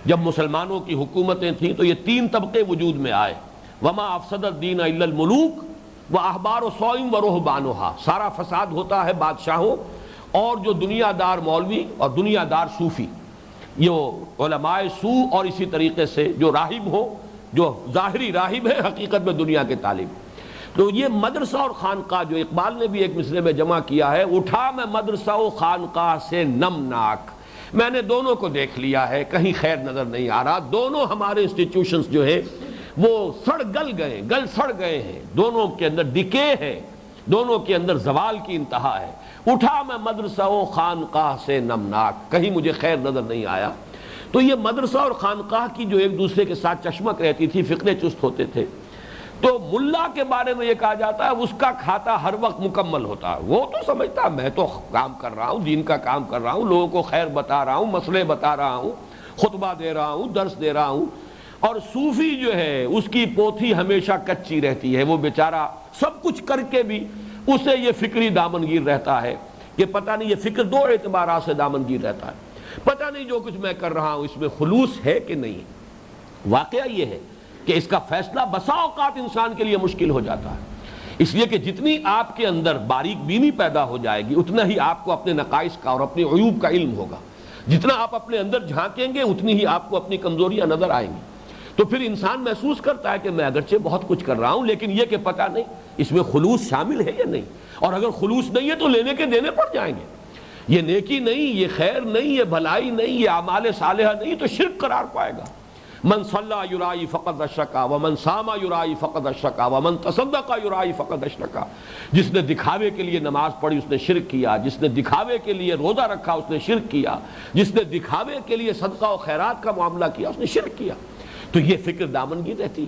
جب مسلمانوں کی حکومتیں تھیں تو یہ تین طبقے وجود میں آئے، وما افسد الدین الا الملوک، وَأَحْبَارُ سَوْءٍ وَرُهْبَانُهَا، سارا فساد ہوتا ہے بادشاہوں اور جو دنیا دار مولوی اور دنیا دار صوفی، یہ علماء سو، اور اسی طریقے سے جو راہب ہو، جو ظاہری راہب ہے حقیقت میں دنیا کے طالب۔ تو یہ مدرسہ اور خانقاہ جو اقبال نے بھی ایک مصرے میں جمع کیا ہے، اٹھا میں مدرسہ و خانقاہ سے نمناک، میں نے دونوں کو دیکھ لیا ہے، کہیں خیر نظر نہیں آ رہا، دونوں ہمارے انسٹیٹیوشنز جو ہیں وہ سڑ گئے ہیں، دونوں کے اندر ڈکے ہے، دونوں کے اندر زوال کی انتہا ہے۔ اٹھا میں مدرسہ و خانقاہ سے نمناک، کہیں مجھے خیر نظر نہیں آیا۔ تو یہ مدرسہ اور خانقاہ کی جو ایک دوسرے کے ساتھ چشمک رہتی تھی، فقرے چست ہوتے تھے، تو ملا کے بارے میں یہ کہا جاتا ہے اس کا کھاتا ہر وقت مکمل ہوتا ہے، وہ تو سمجھتا میں تو کام کر رہا ہوں، دین کا کام کر رہا ہوں، لوگوں کو خیر بتا رہا ہوں، مسئلے بتا رہا ہوں، خطبہ دے رہا ہوں، درس دے رہا ہوں۔ اور صوفی جو ہے اس کی پوتھی ہمیشہ کچی رہتی ہے، وہ بیچارہ سب کچھ کر کے بھی اسے یہ فکری دامنگیر رہتا ہے کہ پتہ نہیں، یہ فکر دو اعتبارات سے دامنگیر رہتا ہے، پتہ نہیں جو کچھ میں کر رہا ہوں اس میں خلوص ہے کہ نہیں۔ واقعہ یہ ہے کہ اس کا فیصلہ بسا اوقات انسان کے لیے مشکل ہو جاتا ہے، اس لیے کہ جتنی آپ کے اندر باریک بینی پیدا ہو جائے گی اتنا ہی آپ کو اپنے نقائص کا اور اپنے عیوب کا علم ہوگا، جتنا آپ اپنے اندر جھانکیں گے اتنی ہی آپ کو اپنی کمزوریاں نظر آئیں گی۔ تو پھر انسان محسوس کرتا ہے کہ میں اگرچہ بہت کچھ کر رہا ہوں لیکن یہ کہ پتہ نہیں اس میں خلوص شامل ہے یا نہیں، اور اگر خلوص نہیں ہے تو لینے کے دینے پڑ جائیں گے، یہ نیکی نہیں، یہ خیر نہیں، یہ بھلائی نہیں، یہ اعمال صالحہ نہیں، تو شرک قرار پائے گا۔ من صلی یرائی فقد اشرکا ومن صام یرائی فقد اشرکا ومن تصدق یرائی فقد اشرکا، جس نے دکھاوے کے لیے نماز پڑھی اس نے شرک کیا، جس نے دکھاوے کے لیے روزہ رکھا اس نے شرک کیا، جس نے دکھاوے کے لیے صدقہ و خیرات کا معاملہ کیا اس نے شرک کیا۔ تو یہ فکر دامنگیر رہتی۔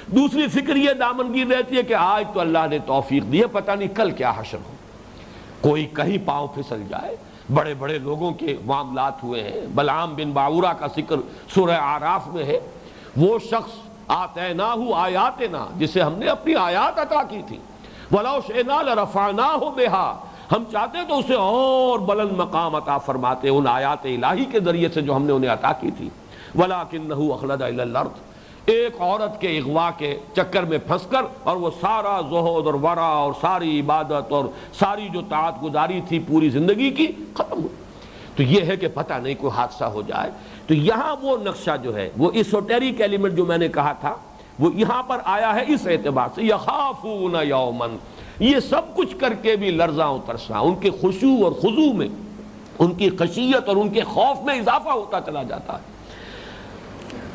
دوسری فکر یہ دامنگیر رہتی ہے کہ آج تو اللہ نے توفیق دی ہے، پتہ نہیں کل کیا حشر ہو، کوئی کہیں پاؤں پھسل جائے۔ بڑے بڑے لوگوں کے معاملات ہوئے ہیں، بلعام بن باورا کا ذکر سورہ اعراف میں ہے، وہ شخص آتیناہ آیاتنا، جسے ہم نے اپنی آیات عطا کی تھی، وَلَوْ شِئْنَا لَرَفَعْنَاهُ بِهَا، ہم چاہتے تو اسے اور بلند مقام عطا فرماتے ان آیات الہی کے ذریعے سے جو ہم نے انہیں عطا کی تھی، وَلَكِنَّهُ أَخْلَدَ إِلَى الْأَرْضِ، ایک عورت کے اغوا کے چکر میں پھنس کر، اور وہ سارا زہد اور ورع اور ساری عبادت اور ساری جو طاعت گزاری تھی پوری زندگی کی ختم ہوئی۔ تو یہ ہے کہ پتہ نہیں کوئی حادثہ ہو جائے۔ تو یہاں وہ نقشہ جو ہے، وہ ایسوٹیرک ایلیمنٹ جو میں نے کہا تھا، وہ یہاں پر آیا ہے اس اعتبار سے، یخافون یومن، یہ سب کچھ کر کے بھی لرزاں و ترساں، ان کے خشوع اور خضوع میں، ان کی خشیت اور ان کے خوف میں اضافہ ہوتا چلا جاتا ہے۔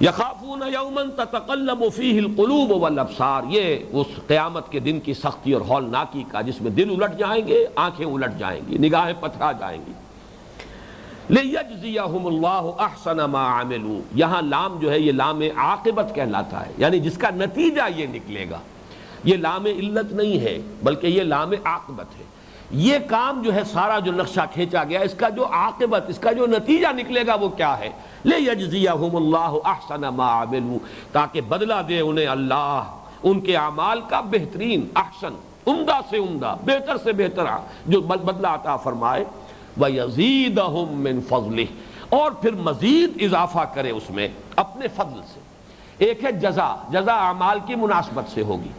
یخافون یومن تتقلب فیہ القلوب والابصار، یہ اس قیامت کے دن کی سختی اور ہولناکی کا، جس میں دل الٹ جائیں گے، آنکھیں الٹ جائیں گی، نگاہیں پتھرا جائیں گی۔ لِيَجْزِيَهُمُ اللَّهُ أَحْسَنَ مَا عَمِلُوا، یہاں لام جو ہے یہ لام عاقبت کہلاتا ہے، یعنی جس کا نتیجہ یہ نکلے گا، یہ لام علت نہیں ہے بلکہ یہ لام عاقبت ہے۔ یہ کام جو ہے سارا جو نقشہ کھینچا گیا، اس کا جو عاقبت، اس کا جو نتیجہ نکلے گا وہ کیا ہے؟ لِيَجْزِيَهُمُ اللَّهُ أَحْسَنَ مَا عَمِلُوا، تاکہ بدلہ دے انہیں اللہ ان کے اعمال کا بہترین، احسن، عمدہ سے عمدہ، بہتر سے بہتر جو بدلہ عطا فرمائے، وَيَزِيدَهُم مِّن فَضْلِهِ، اور پھر مزید اضافہ کرے اس میں اپنے فضل سے۔ ایک ہے جزا اعمال کی مناسبت سے ہوگی،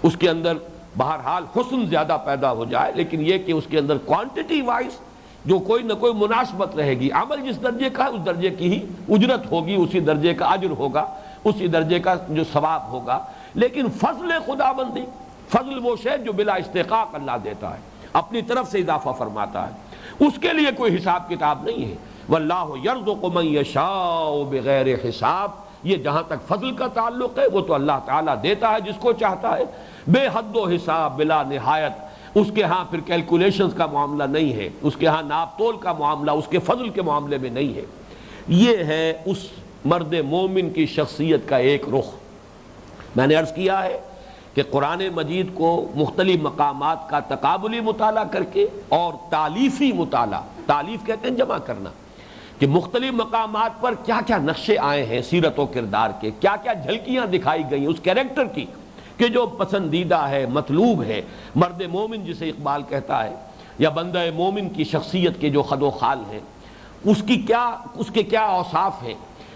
اس کے اندر بہرحال حسن زیادہ پیدا ہو جائے، لیکن یہ کہ اس کے اندر کوانٹٹی وائز جو کوئی نہ کوئی مناسبت رہے گی، عمل جس درجے کا اس درجے کی ہی اجرت ہوگی، اسی درجے کا اجر ہوگا، اسی درجے کا جو ثواب ہوگا۔ لیکن فضل خداوندی، فضل وہ شے جو بلا استحقاق اللہ دیتا ہے، اپنی طرف سے اضافہ فرماتا ہے، اس کے لیے کوئی حساب کتاب نہیں ہے۔ واللہ یرزق من یشاء بغیر حساب، یہ جہاں تک فضل کا تعلق ہے وہ تو اللہ تعالیٰ دیتا ہے جس کو چاہتا ہے، بے حد و حساب، بلا نہایت۔ اس کے ہاں پھر کیلکولیشنز کا معاملہ نہیں ہے، اس کے ہاں ناپ تول کا معاملہ اس کے فضل کے معاملے میں نہیں ہے۔ یہ ہے اس مرد مومن کی شخصیت کا ایک رخ۔ میں نے عرض کیا ہے کہ قرآن مجید کو مختلف مقامات کا تقابلی مطالعہ کر کے اور تالیفی مطالعہ، تالیف کہتے ہیں جمع کرنا، کہ مختلف مقامات پر کیا کیا نقشے آئے ہیں سیرت و کردار کے، کیا کیا جھلکیاں دکھائی گئی اس کیریکٹر کی کہ جو پسندیدہ ہے، مطلوب ہے۔ مرد مومن جسے اقبال کہتا ہے، یا بندہ مومن کی شخصیت کے جو خد و خال ہیں، اس کے کیا اوصاف ہیں۔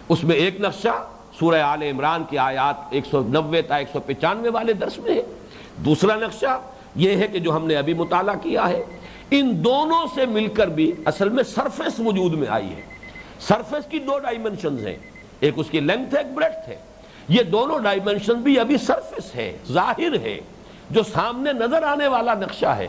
اس میں ایک نقشہ سورہ آل عمران کی آیات 190 تا 195 والے درس میں ہے، دوسرا نقشہ یہ ہے کہ جو ہم نے ابھی مطالعہ کیا ہے، ان دونوں سے مل کر بھی اصل میں سرفیس وجود میں آئی ہے۔ سرفیس کی دو ڈائمنشنز ہیں، ایک اس کی لینتھ ہے، ایک بریڈتھ ہے۔ یہ دونوں ڈائمنشن بھی ابھی سرفیس ہے، ظاہر ہے، جو سامنے نظر آنے والا نقشہ ہے۔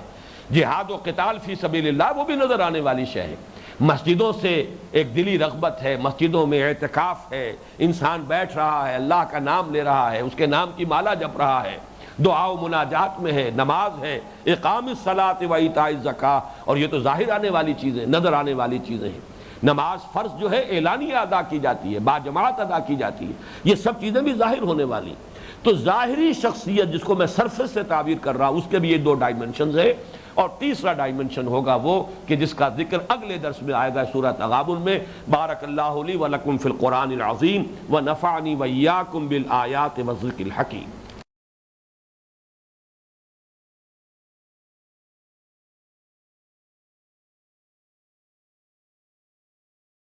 جہاد و قتال فی سبیل اللہ وہ بھی نظر آنے والی شے ہے۔ مسجدوں سے ایک دلی رغبت ہے، مسجدوں میں اعتکاف ہے، انسان بیٹھ رہا ہے، اللہ کا نام لے رہا ہے، اس کے نام کی مالا جپ رہا ہے، دعا و مناجات میں ہے، نماز ہے، اقام الصلاۃ و ایتاء الزکاۃ، اور یہ تو ظاہر آنے والی چیزیں، نظر آنے والی چیزیں ہیں۔ نماز فرض جو ہے اعلانیہ ادا کی جاتی ہے، باجماعت ادا کی جاتی ہے، یہ سب چیزیں بھی ظاہر ہونے والی۔ تو ظاہری شخصیت جس کو میں سرفس سے تعبیر کر رہا ہوں، اس کے بھی یہ دو ڈائمنشنز ہیں۔ اور تیسرا ڈائمنشن ہوگا وہ کہ جس کا ذکر اگلے درس میں آئے گا سورہ تغابن میں۔ بارک اللہ لی و لکم فی القرآن العظیم و نفعنی و ایاکم بالآیات والذکر الحکیم۔